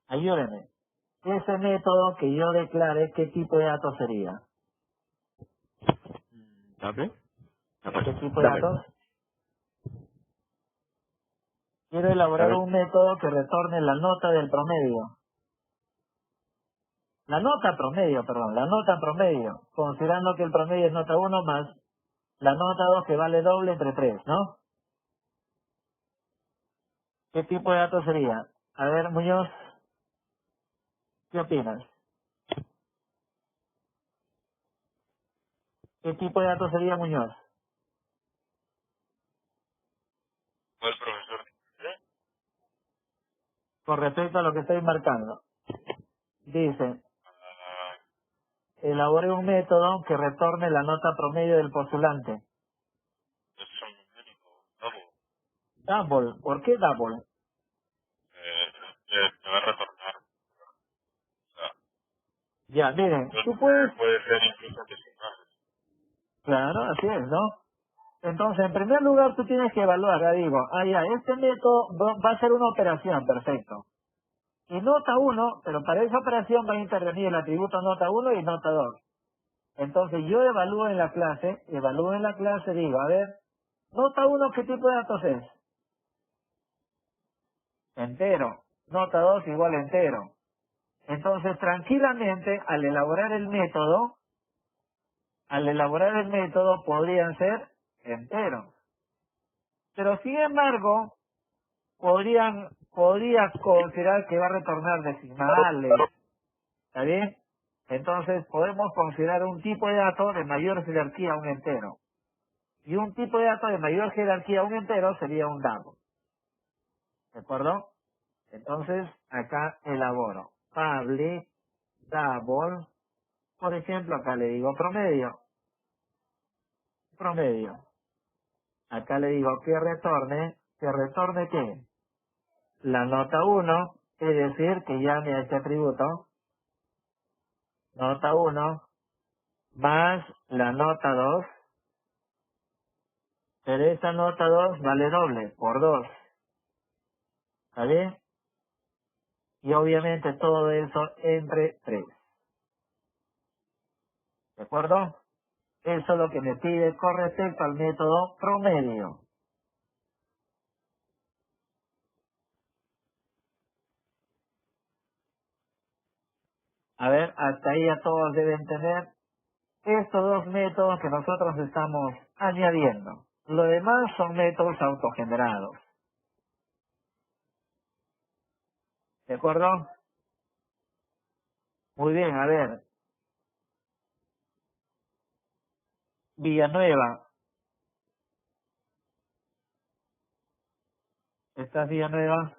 S1: ayúdenme. Ese método que yo declare, ¿qué tipo de datos sería?
S3: ¿Dame?
S1: ¿Qué tipo de datos? Quiero elaborar
S3: ¿Dame?
S1: un método que retorne la nota del promedio. La nota promedio, considerando que el promedio es nota 1 más la nota 2 que vale doble entre 3, ¿no? ¿Qué tipo de datos sería? A ver, Muñoz, ¿qué opinas? ¿Qué tipo de datos sería, Muñoz?
S3: ¿Cuál profesor?
S1: Con respecto a lo que estoy marcando. Dice, elabore un método que retorne la nota promedio del postulante.
S3: Es un numérico, double.
S1: Double, ¿por qué double?
S3: Te va a retornar. O sea,
S1: Ya, miren, tú puedes...
S3: puede ser incluso decimal.
S1: Claro, así es, ¿no? Entonces, en primer lugar, tú tienes que evaluar, ya digo, ya, este método va a ser una operación, perfecto. Y nota 1, pero para esa operación va a intervenir el atributo nota 1 y nota 2. Entonces, yo evalúo en la clase, digo, a ver, nota 1, ¿qué tipo de datos es? Entero. Nota 2 igual entero. Entonces, tranquilamente, al elaborar el método, podrían ser enteros. Pero, sin embargo, podría considerar que va a retornar decimales, ¿está bien? Entonces podemos considerar un tipo de dato de mayor jerarquía a un entero. Y un tipo de dato de mayor jerarquía a un entero sería un double. ¿De acuerdo? Entonces acá elaboro public double. Por ejemplo, acá le digo promedio. Acá le digo que retorne ¿qué? La nota 1, es decir, que llame a este atributo nota 1 más la nota 2, pero esta nota 2 vale doble, por 2, ¿está bien? Y obviamente todo eso entre 3, ¿de acuerdo? Eso es lo que me pide con respecto al método promedio. A ver, hasta ahí ya todos deben tener estos dos métodos que nosotros estamos añadiendo. Lo demás son métodos autogenerados. ¿De acuerdo? Muy bien, a ver. Villanueva. ¿Estás Villanueva?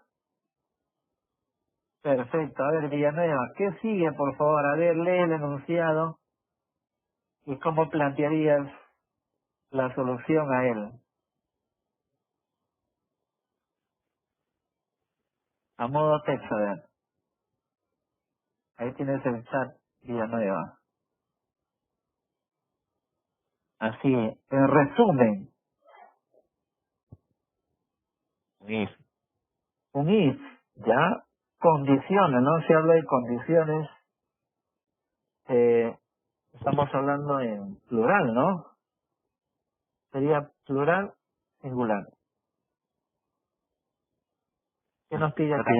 S1: Perfecto. A ver, Villanueva, ¿qué sigue, por favor? A ver, lee el enunciado y cómo plantearías la solución a él. A modo texto, a ver. Ahí tienes el chat, Villanueva. Así, en resumen, un if, ya, condiciones, no se habla de condiciones, estamos hablando en plural, ¿no? Sería plural, singular. ¿Qué nos pide acá?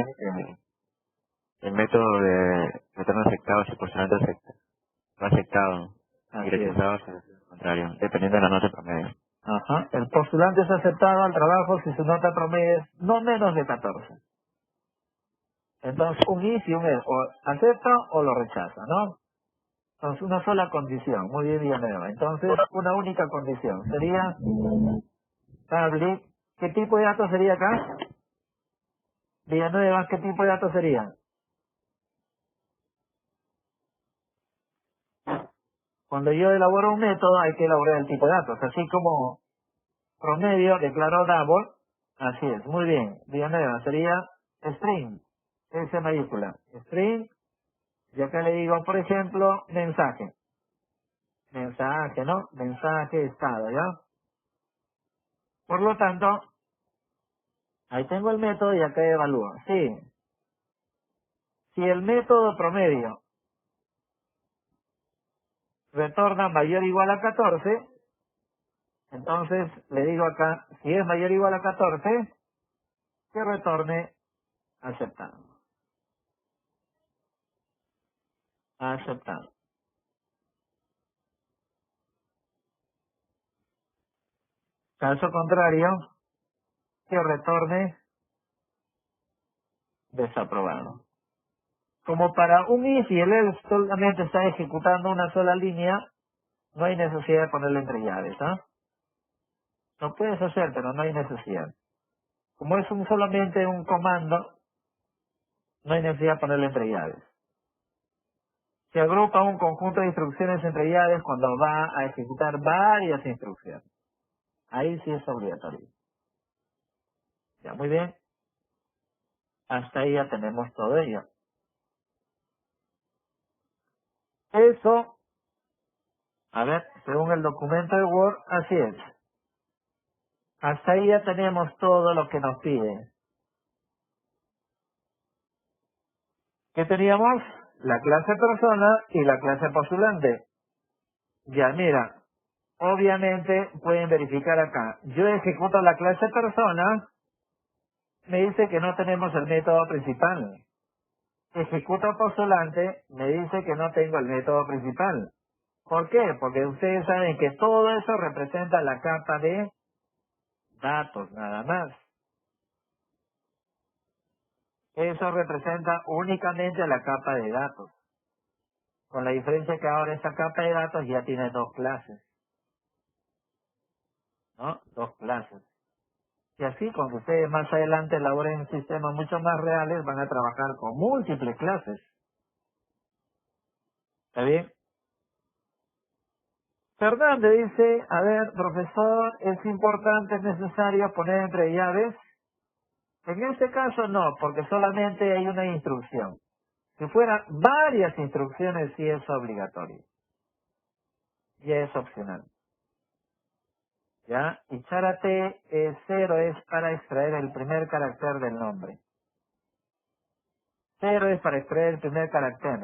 S4: El método de retorno aceptado si postulante no aceptado y
S1: Así es.
S4: rechazado es el contrario, dependiendo de la nota promedio.
S1: Ajá. El postulante es aceptado al trabajo si su nota promedio es no menos de 14. Entonces, un if y un es, o acepta o lo rechaza, ¿no? Entonces, una sola condición. Muy bien, Villanueva. Entonces, una única condición. Sería public. ¿Qué tipo de datos sería acá? Villanueva, ¿qué tipo de datos sería? Cuando yo elaboro un método, hay que elaborar el tipo de datos. Así como promedio declaró double. Así es. Muy bien. Villanueva, sería string. S mayúscula. String. Y acá le digo, por ejemplo, mensaje. Mensaje, ¿no? Mensaje estado, ¿ya? Por lo tanto, ahí tengo el método y acá evalúo. Sí. Si el método promedio retorna mayor o igual a 14, entonces le digo acá, si es mayor o igual a 14, que retorne aceptado. Aceptado. Caso contrario, que retorne desaprobado. Como para un if y el else solamente está ejecutando una sola línea, no hay necesidad de ponerle entre llaves, ¿ah? Lo puedes hacer, pero no hay necesidad. Como es solamente un comando, no hay necesidad de ponerle entre llaves. Se agrupa un conjunto de instrucciones entre llaves cuando va a ejecutar varias instrucciones. Ahí sí es obligatorio. Ya, muy bien. Hasta ahí ya tenemos todo ello. Eso, a ver, según el documento de Word, así es. Hasta ahí ya tenemos todo lo que nos pide. ¿Qué teníamos? La clase persona y la clase postulante. Ya, mira, obviamente pueden verificar acá. Yo ejecuto la clase persona, me dice que no tenemos el método principal. Ejecuto postulante, me dice que no tengo el método principal. ¿Por qué? Porque ustedes saben que todo eso representa la capa de datos, nada más. Eso representa únicamente la capa de datos. Con la diferencia que ahora esta capa de datos ya tiene dos clases. ¿No? Dos clases. Y así, cuando ustedes más adelante elaboren sistemas mucho más reales, van a trabajar con múltiples clases. ¿Está bien? Fernández dice, a ver, profesor, es importante, es necesario poner entre llaves. En este caso no, porque solamente hay una instrucción. Si fueran varias instrucciones, sí es obligatorio. Ya es opcional. ¿Ya? Y Charate 0 es para extraer el primer carácter del nombre. 0 es para extraer el primer carácter.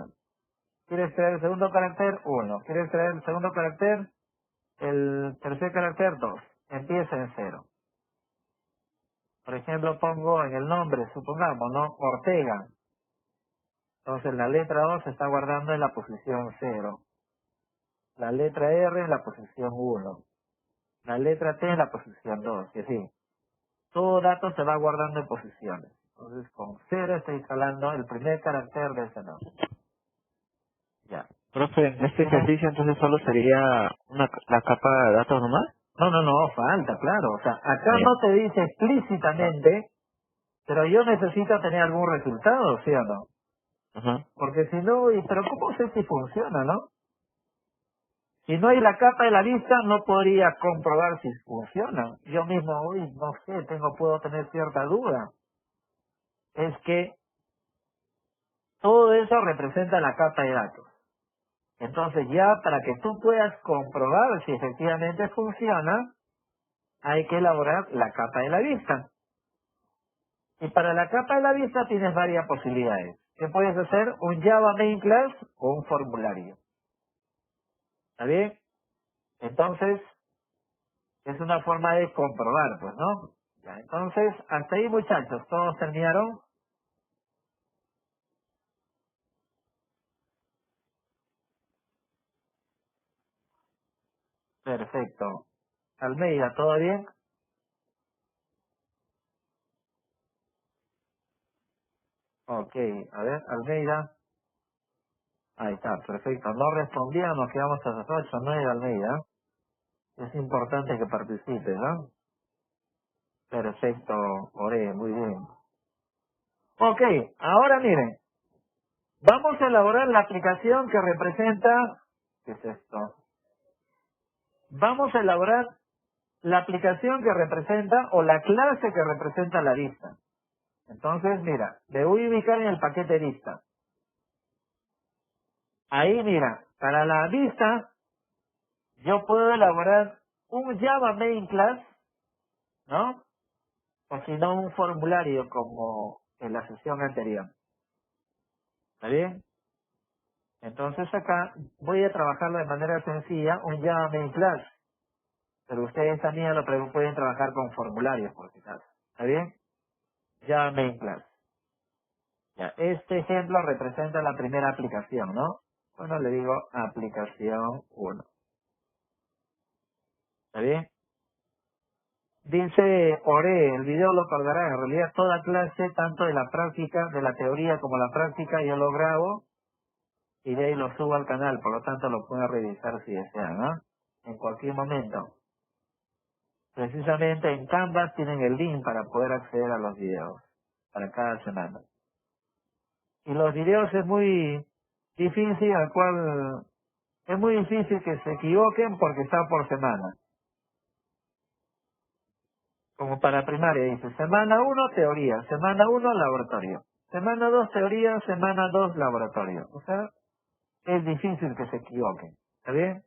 S1: ¿Quieres extraer el segundo carácter? 1. ¿Quieres extraer el segundo carácter? El tercer carácter, 2. Empieza en 0. Por ejemplo, pongo en el nombre, supongamos, ¿no? Ortega. Entonces la letra 2 se está guardando en la posición 0. La letra R en la posición 1. La letra T en la posición 2. Y así. Todo dato se va guardando en posiciones. Entonces con 0 estoy instalando el primer carácter de ese nombre. Ya.
S4: Profe, en este ejercicio entonces solo sería la capa de datos nomás.
S1: No, falta, claro. O sea, acá
S4: Bien.
S1: no te dice explícitamente, pero yo necesito tener algún resultado, ¿sí o no?
S4: Ajá.
S1: Porque si no, pero ¿cómo sé si funciona, no? Si no hay la capa de la lista, no podría comprobar si funciona. Yo mismo, no sé, puedo tener cierta duda. Es que todo eso representa la capa de datos. Entonces ya para que tú puedas comprobar si efectivamente funciona, hay que elaborar la capa de la vista. Y para la capa de la vista tienes varias posibilidades. ¿Qué puedes hacer? Un Java Main Class o un formulario. ¿Está bien? Entonces, es una forma de comprobar, pues, ¿no? Ya, entonces, hasta ahí, muchachos, ¿todos terminaron? Perfecto. Almeida, ¿todo bien? Ok, a ver, Almeida. Ahí está, perfecto. No respondía, nos quedamos a las 8, 9, Almeida. Es importante que participes, ¿no? Perfecto, Ore, muy bien. Ok, ahora miren, vamos a elaborar la aplicación que representa... ¿Qué es esto? Vamos a elaborar la aplicación que representa o la clase que representa la lista. Entonces, mira, le voy a ubicar en el paquete lista. Ahí, mira, para la lista, yo puedo elaborar un Java Main Class, ¿no? O si no, un formulario como en la sesión anterior. ¿Está bien? Entonces acá voy a trabajarlo de manera sencilla, un Java Main Class. Pero ustedes también pueden trabajar con formularios, por si acaso. ¿Está bien? Java Main Class. Ya, este ejemplo representa la primera aplicación, ¿no? Bueno, le digo aplicación 1. ¿Está bien? Dice Ore, el video lo colgará. En realidad toda clase, tanto de la práctica, de la teoría como la práctica, yo lo grabo y de ahí lo subo al canal. Por lo tanto, lo pueden revisar si desean, ¿no? En cualquier momento. Precisamente en Canvas tienen el link para poder acceder a los videos para cada semana. Y los videos es muy difícil, al cual es muy difícil que se equivoquen porque está por semana. Como para primaria dice, semana 1 teoría, semana 1 laboratorio, semana 2 teoría, semana 2 laboratorio. O sea, es difícil que se equivoquen. ¿Está bien?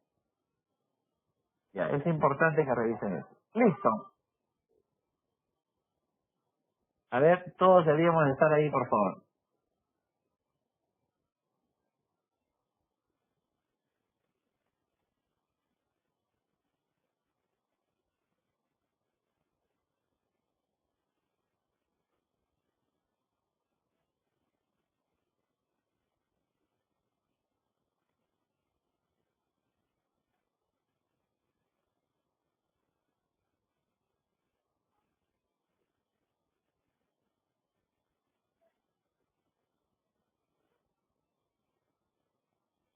S1: Ya, es importante que revisen eso. Listo. A ver, todos deberíamos estar ahí, por favor.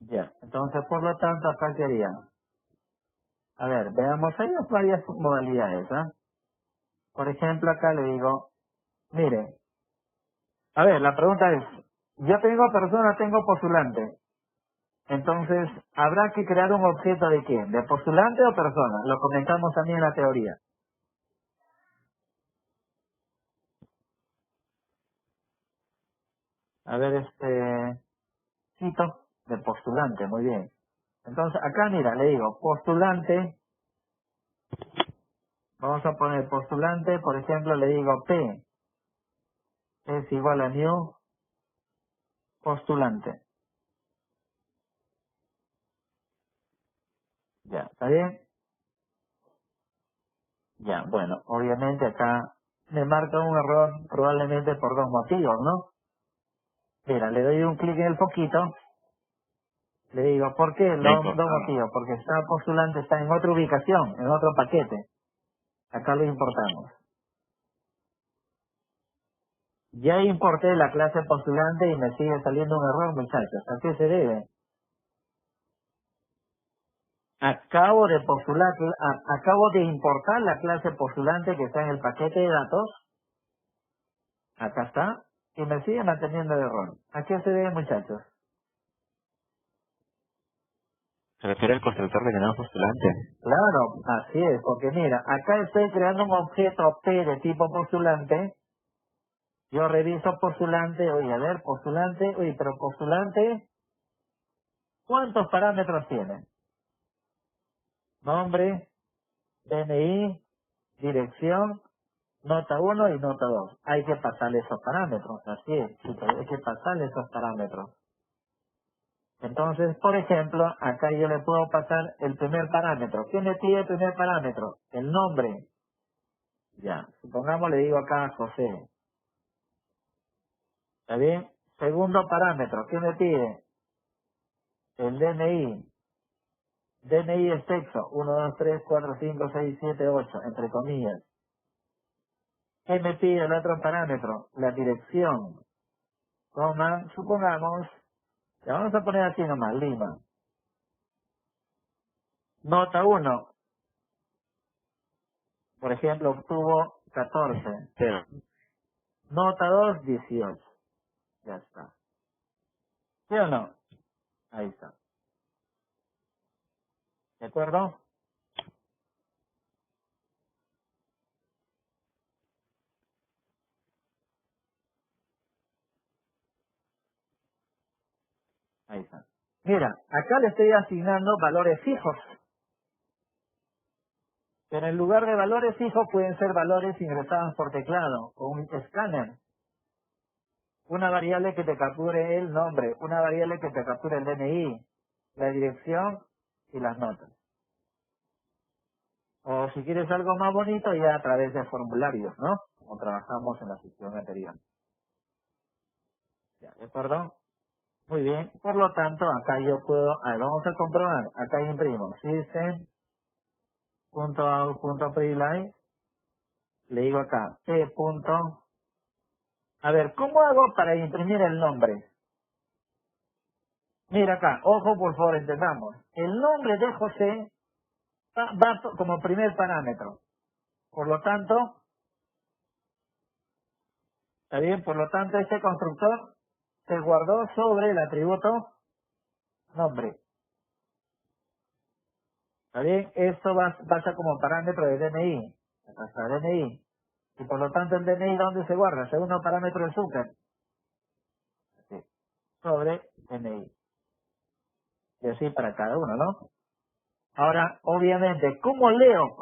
S1: Ya, entonces por lo tanto acá quería. A ver, veamos, hay varias modalidades, ¿ah? Por ejemplo, acá le digo, mire, a ver, la pregunta es, yo tengo persona, tengo postulante. Entonces, habrá que crear un objeto de quién, de postulante o persona. Lo comentamos también en la teoría. A ver, cito de postulante, muy bien. Entonces, acá mira, le digo, postulante, vamos a poner postulante, por ejemplo, le digo P es igual a new postulante. Ya, ¿está bien? Ya, bueno, obviamente acá me marca un error probablemente por dos motivos, ¿no? Mira, le doy un clic en el foquito, le digo, ¿por qué? Dos motivos, porque está postulante, está en otra ubicación, en otro paquete. Acá lo importamos. Ya importé la clase postulante y me sigue saliendo un error, muchachos. ¿A qué se debe? Acabo de acabo de importar la clase postulante que está en el paquete de datos. Acá está. Y me sigue manteniendo el error. ¿A qué se debe, muchachos?
S4: ¿Se refiere al constructor que tenemos postulante?
S1: Claro, así es. Porque mira, acá estoy creando un objeto P de tipo postulante. Yo reviso postulante. Oye, a ver, postulante. Oye, pero postulante, ¿cuántos parámetros tiene? Nombre, DNI, dirección, nota 1 y nota 2. Hay que pasarle esos parámetros, así es, chicos, hay que pasarle esos parámetros. Entonces, por ejemplo, acá yo le puedo pasar el primer parámetro. ¿Qué me pide el primer parámetro? El nombre. Ya, supongamos le digo acá a José. ¿Está bien? Segundo parámetro, ¿qué me pide? El DNI. DNI es sexo, 1, 2, 3, 4, 5, 6, 7, 8, entre comillas. ¿Qué me pide el otro parámetro? La dirección. Coma, supongamos, le vamos a poner aquí nomás, Lima. Nota 1, por ejemplo, obtuvo 14.
S4: Cero.
S1: Nota 2, 18. Ya está. ¿Sí o no? Ahí está. ¿De acuerdo? Ahí está. Mira, acá le estoy asignando valores fijos. Pero en lugar de valores fijos pueden ser valores ingresados por teclado o un escáner. Una variable que te capture el nombre, una variable que te capture el DNI, la dirección y las notas. O si quieres algo más bonito, ya a través de formularios, ¿no? Como trabajamos en la sección anterior. Ya, ¿de acuerdo? Muy bien. Por lo tanto, acá yo puedo, a ver, vamos a comprobar. Acá imprimo system.out.println. Le digo acá, p. A ver, ¿cómo hago para imprimir el nombre? Mira acá, ojo por favor, entendamos. El nombre de José va como primer parámetro. Por lo tanto, ¿está bien? Por lo tanto, este constructor se guardó sobre el atributo nombre. ¿Está bien? Esto pasa como parámetro de DNI. Hasta DNI. Y por lo tanto, el DNI, ¿dónde se guarda? Segundo parámetro de Zucker. Sí. Sobre DNI. Y así para cada uno, ¿no? Ahora, obviamente, ¿cómo leo?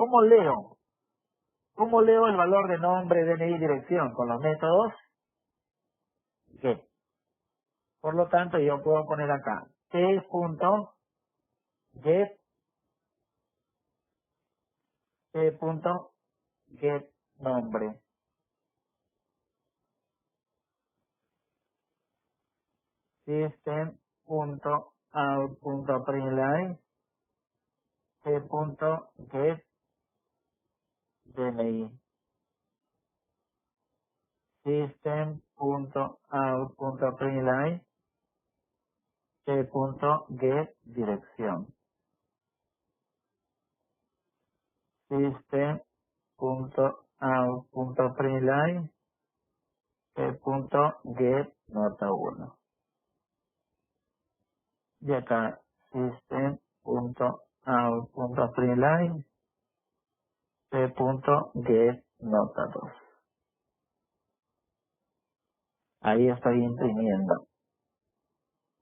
S1: ¿Cómo leo el valor de nombre, DNI y dirección? Con los métodos get. Por lo tanto, yo puedo poner acá t.get, t.get nombre. System.out.println, t.get DNI. System.out.println, t.get dirección. System.out.println, t.get nota 1. Y acá system.out.println, t.get nota 2. Ahí estoy imprimiendo,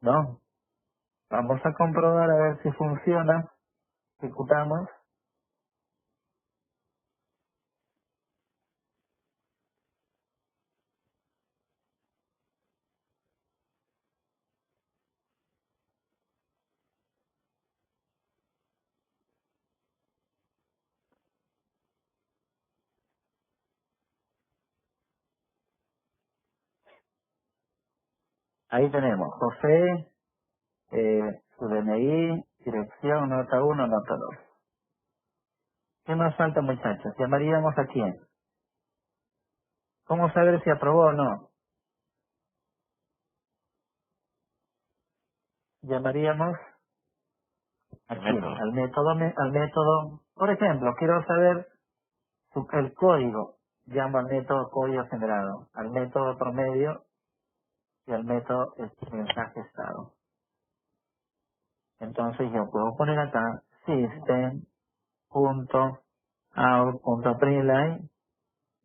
S1: ¿no? Vamos a comprobar a ver si funciona. Ejecutamos. Ahí tenemos José, su DNI, dirección, nota 1, nota 2. ¿Qué más falta, muchachos? ¿Llamaríamos a quién? ¿Cómo saber si aprobó o no? llamaríamos
S4: El
S1: aquí,
S4: método.
S1: al método, por ejemplo, quiero saber el código, llamo al método código generado, al método promedio y al método mensaje estado. Entonces yo puedo poner acá system.out.println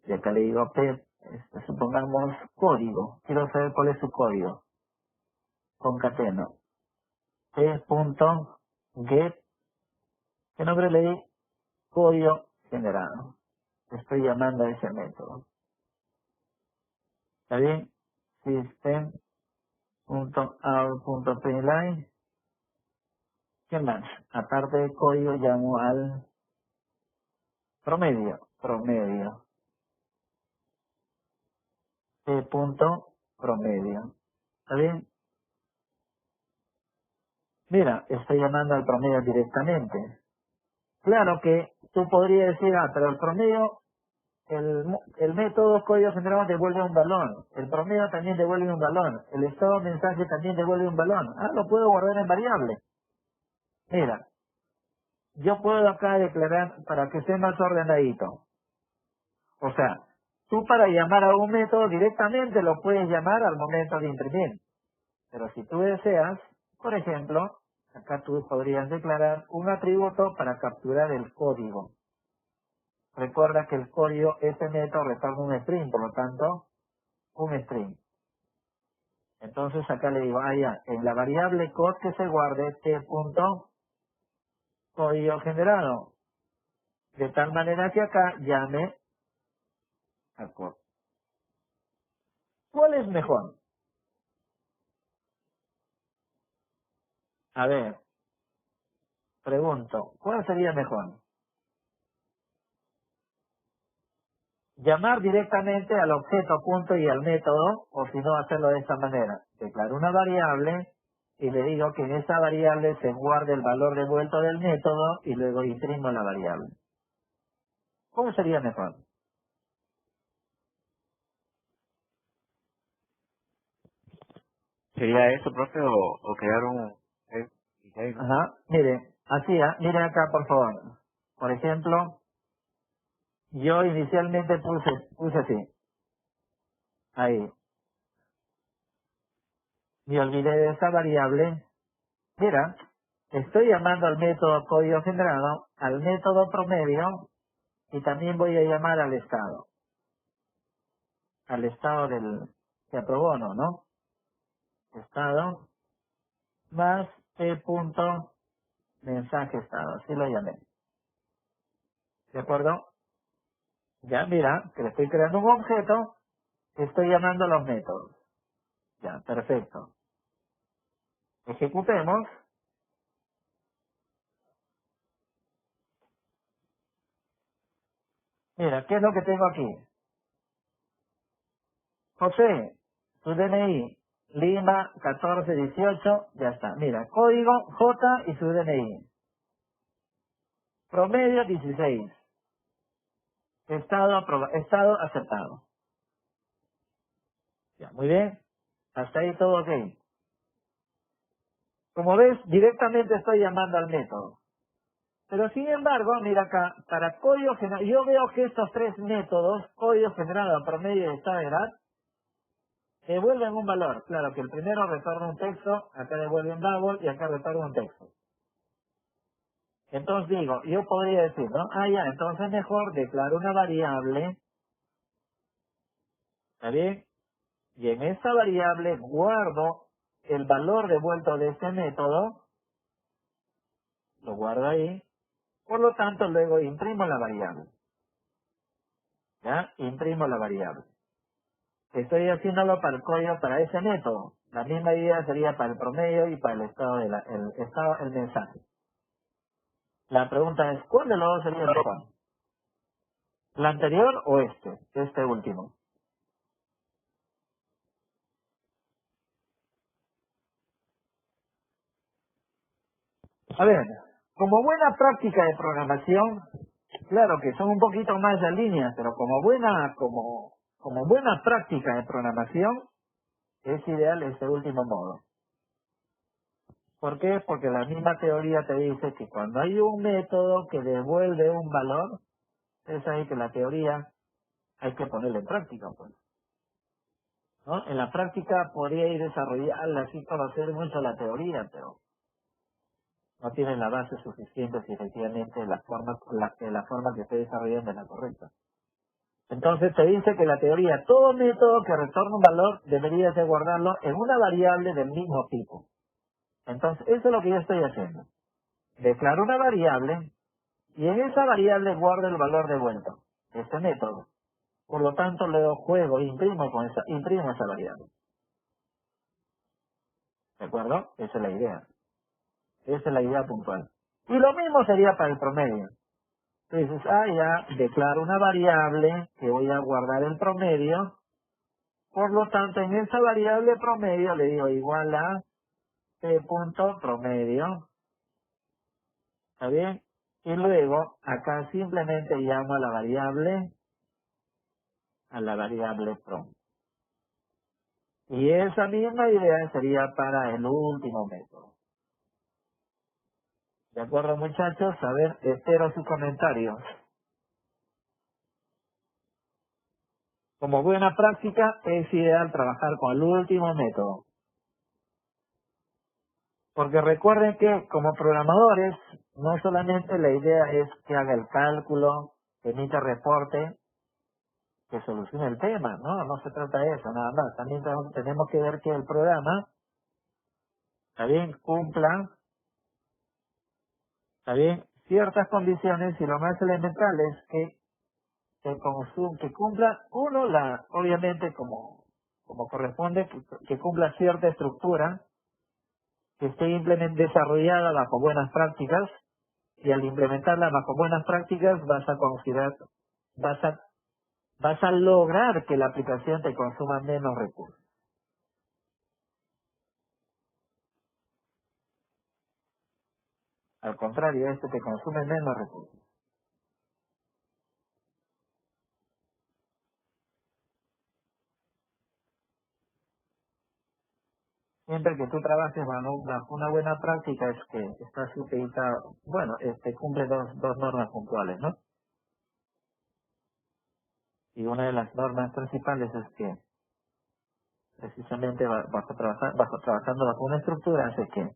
S1: y acá le digo supongamos código, quiero saber cuál es su código, concateno p.get, ¿qué nombre le di? Código generado. Estoy llamando a ese método. ¿Está bien? System.out.println. ¿Qué más? Aparte de código llamo al promedio. P.promedio. ¿Está bien? Mira, estoy llamando al promedio directamente. Claro que tú podrías decir, pero el promedio, el método código generado devuelve un valor. El promedio también devuelve un valor. El estado de mensaje también devuelve un valor. Lo puedo guardar en variable. Mira, yo puedo acá declarar para que esté más ordenadito. O sea, tú para llamar a un método directamente lo puedes llamar al momento de imprimir. Pero si tú deseas, por ejemplo, acá tú podrías declarar un atributo para capturar el código. Recuerda que el código, ese método retorna un string, por lo tanto, un string. Entonces acá le digo, ya, en la variable code que se guarde t.código generado. De tal manera que acá llame al code. ¿Cuál es mejor? A ver, pregunto, ¿cuál sería mejor? Llamar directamente al objeto punto y al método, o si no hacerlo de esta manera. Declaro una variable y le digo que en esa variable se guarde el valor devuelto del método y luego imprimo la variable. ¿Cómo sería mejor?
S4: ¿Sería eso, profe, o crear un design?
S1: Ajá, mire, así, mire acá por favor. Por ejemplo, yo inicialmente puse así, ahí. Me olvidé de esa variable. Mira, estoy llamando al método código generado, al método promedio, y también voy a llamar al estado del que aprobó, ¿no? Estado más punto mensaje estado, así lo llamé. ¿De acuerdo? Ya, mira, que le estoy creando un objeto, estoy llamando a los métodos. Ya, perfecto. Ejecutemos. Mira, ¿qué es lo que tengo aquí? José, su DNI, Lima 1418, ya está. Mira, código J y su DNI. Promedio 16. Estado aceptado. Ya, muy bien. Hasta ahí todo ok. Como ves, directamente estoy llamando al método. Pero sin embargo, mira acá, para código generado, yo veo que estos tres métodos, código generado, promedio y estado de edad, devuelven un valor. Claro que el primero retorna un texto, acá devuelve un double y acá retorna un texto. Entonces digo, yo podría decir, ¿no? Ya, entonces mejor declaro una variable, ¿está bien? Y en esa variable guardo el valor devuelto de este método, lo guardo ahí, por lo tanto luego imprimo la variable. ¿Ya? Imprimo la variable. Estoy haciéndolo para el código para ese método. La misma idea sería para el promedio y para el estado el mensaje. La pregunta es, ¿cuál de los dos sería mejor? ¿La anterior o este último? A ver, como buena práctica de programación, claro que son un poquito más de líneas, pero como buena práctica de programación, es ideal este último modo. ¿Por qué? Porque la misma teoría te dice que cuando hay un método que devuelve un valor, es ahí que la teoría hay que ponerla en práctica, pues, ¿no? En la práctica podría ir desarrollarla así conocer mucho la teoría, pero no tienen la base suficiente si efectivamente la forma que esté desarrollando es la correcta. Entonces te dice que la teoría, todo método que retorna un valor deberías de guardarlo en una variable del mismo tipo. Entonces eso es lo que yo estoy haciendo. Declaro una variable y en esa variable guardo el valor devuelto. Este método. Por lo tanto, luego juego, imprimo esa variable. ¿De acuerdo? Esa es la idea. Esa es la idea puntual. Y lo mismo sería para el promedio. Tú dices, ya declaro una variable que voy a guardar el promedio. Por lo tanto, en esa variable promedio le digo igual a punto promedio. ¿Está bien? Y luego, acá simplemente llamo a la variable prom. Y esa misma idea sería para el último método. ¿De acuerdo, muchachos? A ver, espero sus comentarios. Como buena práctica, es ideal trabajar con el último método. Porque recuerden que como programadores, no solamente la idea es que haga el cálculo, que emita reporte, que solucione el tema, no se trata de eso, nada más. También tenemos que ver que el programa, está bien, cumpla, está bien, ciertas condiciones y lo más elemental es que cumpla, obviamente como corresponde, que cumpla cierta estructura, que esté desarrollada bajo buenas prácticas, y al implementarla bajo buenas prácticas vas a lograr que la aplicación te consuma menos recursos. Al contrario, esto te consume menos recursos. Siempre que tú trabajes bajo una buena práctica es que estás supeditado, cumple dos normas puntuales, ¿no? Y una de las normas principales es que precisamente trabajando bajo una estructura hace que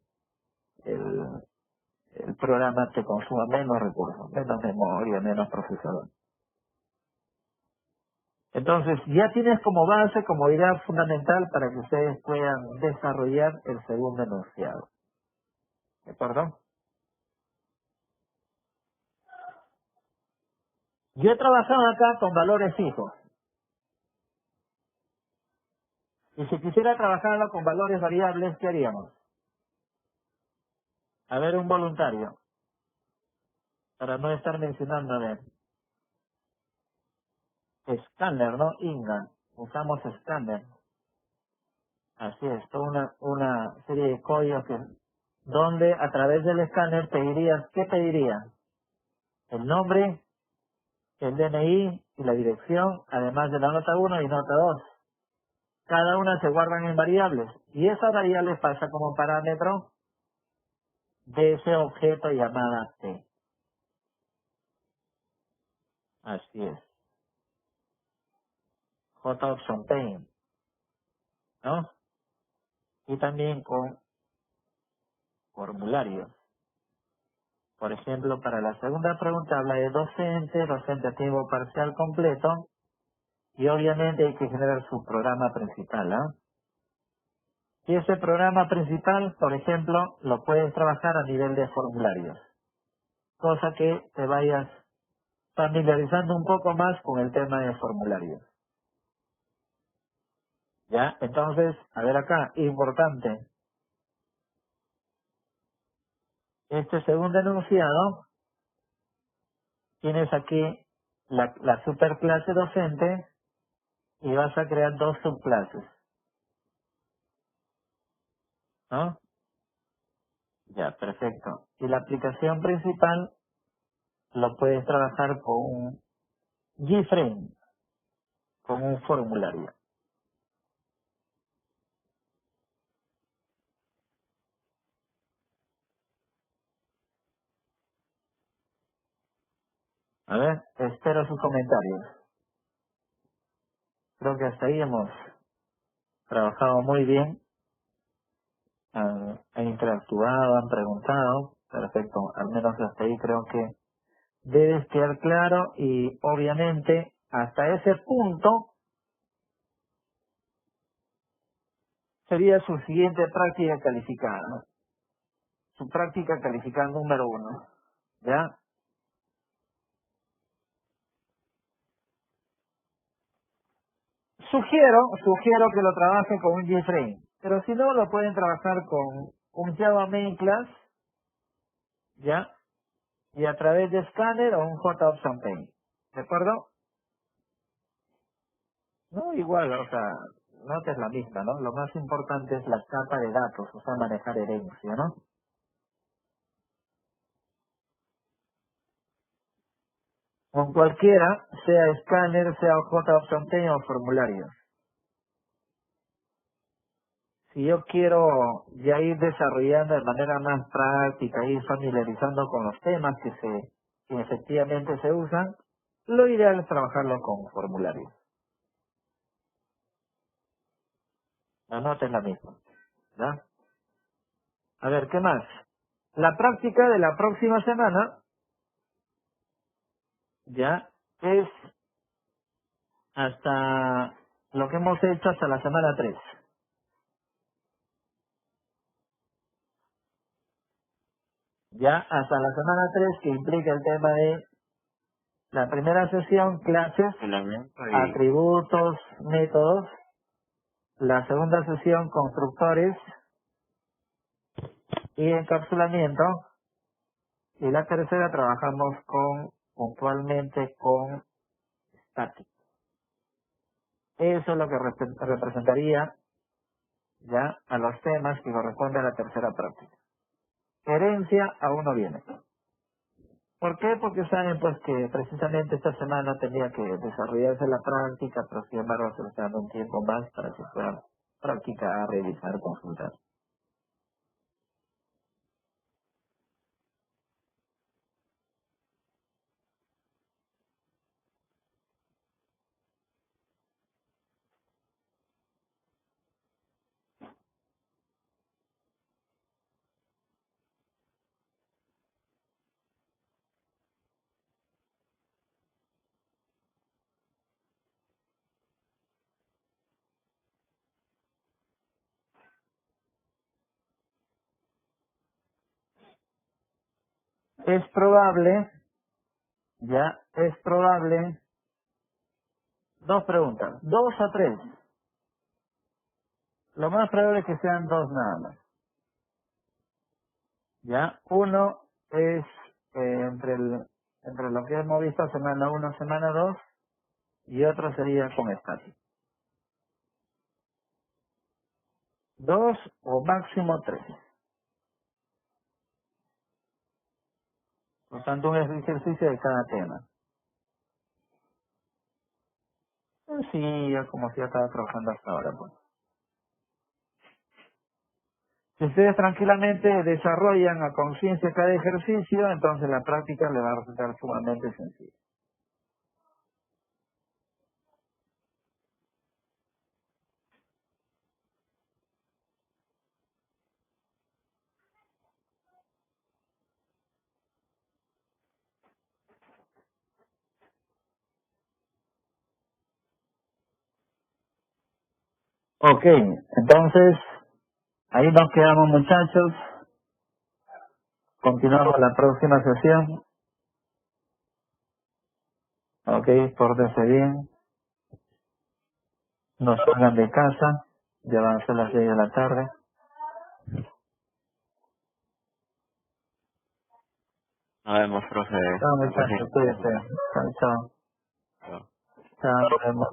S1: el programa te consuma menos recursos, menos memoria, menos procesador. Entonces, ya tienes como base, como idea fundamental para que ustedes puedan desarrollar el segundo enunciado. ¿De acuerdo? Yo he trabajado acá con valores fijos. Y si quisiera trabajarlo con valores variables, ¿qué haríamos? A ver, un voluntario. Para no estar mencionando, a ver. Scanner, ¿no? Inga. Usamos Scanner. Así es, toda una serie de códigos donde a través del escáner ¿qué pedirías? El nombre, el DNI y la dirección, además de la nota 1 y nota 2. Cada una se guardan en variables y esa variable pasa como parámetro de ese objeto llamada T. Así es. JOption Paint, ¿no? Y también con formularios. Por ejemplo, para la segunda pregunta habla de docente a tiempo parcial completo, y obviamente hay que generar su programa principal, ¿ah? Y ese programa principal, por ejemplo, lo puedes trabajar a nivel de formularios, cosa que te vayas familiarizando un poco más con el tema de formularios. ¿Ya? Entonces, a ver acá, importante. Este segundo enunciado, tienes aquí la superclase docente y vas a crear dos subclases, ¿no? Ya, perfecto. Y la aplicación principal lo puedes trabajar con un GFrame, con un formulario. A ver, espero sus comentarios. Creo que hasta ahí hemos trabajado muy bien. Han interactuado, han preguntado. Perfecto, al menos hasta ahí creo que debe quedar claro y obviamente hasta ese punto sería su siguiente práctica calificada, ¿no? Su práctica calificada número 1, ¿ya? Sugiero que lo trabajen con un JFrame, pero si no lo pueden trabajar con un Java Main Class, ¿ya? Y a través de Scanner o un JOption Paint, ¿de acuerdo? No, igual, o sea, nota es la misma, ¿no? Lo más importante es la capa de datos, o sea, manejar herencia, ¿no? Con cualquiera, sea Scanner, sea JOption Paint o formulario. Si yo quiero ya ir desarrollando de manera más práctica, ir familiarizando con los temas que efectivamente se usan, lo ideal es trabajarlo con formularios. La nota es la misma, ¿ya? A ver, ¿qué más? La práctica de la próxima semana, ya, es hasta lo que hemos hecho hasta la semana 3. Ya, hasta la semana 3 que implica el tema de la primera sesión, clases,
S4: Elemento y
S1: atributos, métodos. La segunda sesión, constructores y encapsulamiento. Y la tercera trabajamos puntualmente con static. Eso es lo que representaría ya a los temas que corresponden a la tercera práctica. Herencia aún no viene. ¿Por qué? Porque saben pues que precisamente esta semana tenía que desarrollarse la práctica, pero sin embargo se les está dando un tiempo más para que puedan practicar, revisar, consultar. Es probable, dos preguntas, 2 a 3. Lo más probable es que sean 2 nada más. Ya, uno es entre lo que hemos visto semana 1, semana 2, y otro sería con static. 2 o máximo 3. Por tanto, un ejercicio de cada tema. Sí, ya como si ya estaba trabajando hasta ahora, pues. Si ustedes tranquilamente desarrollan a conciencia cada ejercicio, entonces la práctica le va a resultar sumamente sencilla. Ok, entonces, ahí nos quedamos, muchachos. Continuamos la próxima sesión. Ok, pórtense bien. No salgan de casa. Ya van a ser las 6 de la tarde.
S4: nos vemos, profe.
S1: Chao,
S4: La próxima.
S1: muchachos, cuídense. Chao, chao.
S4: Chao.
S1: Chao, nos vemos.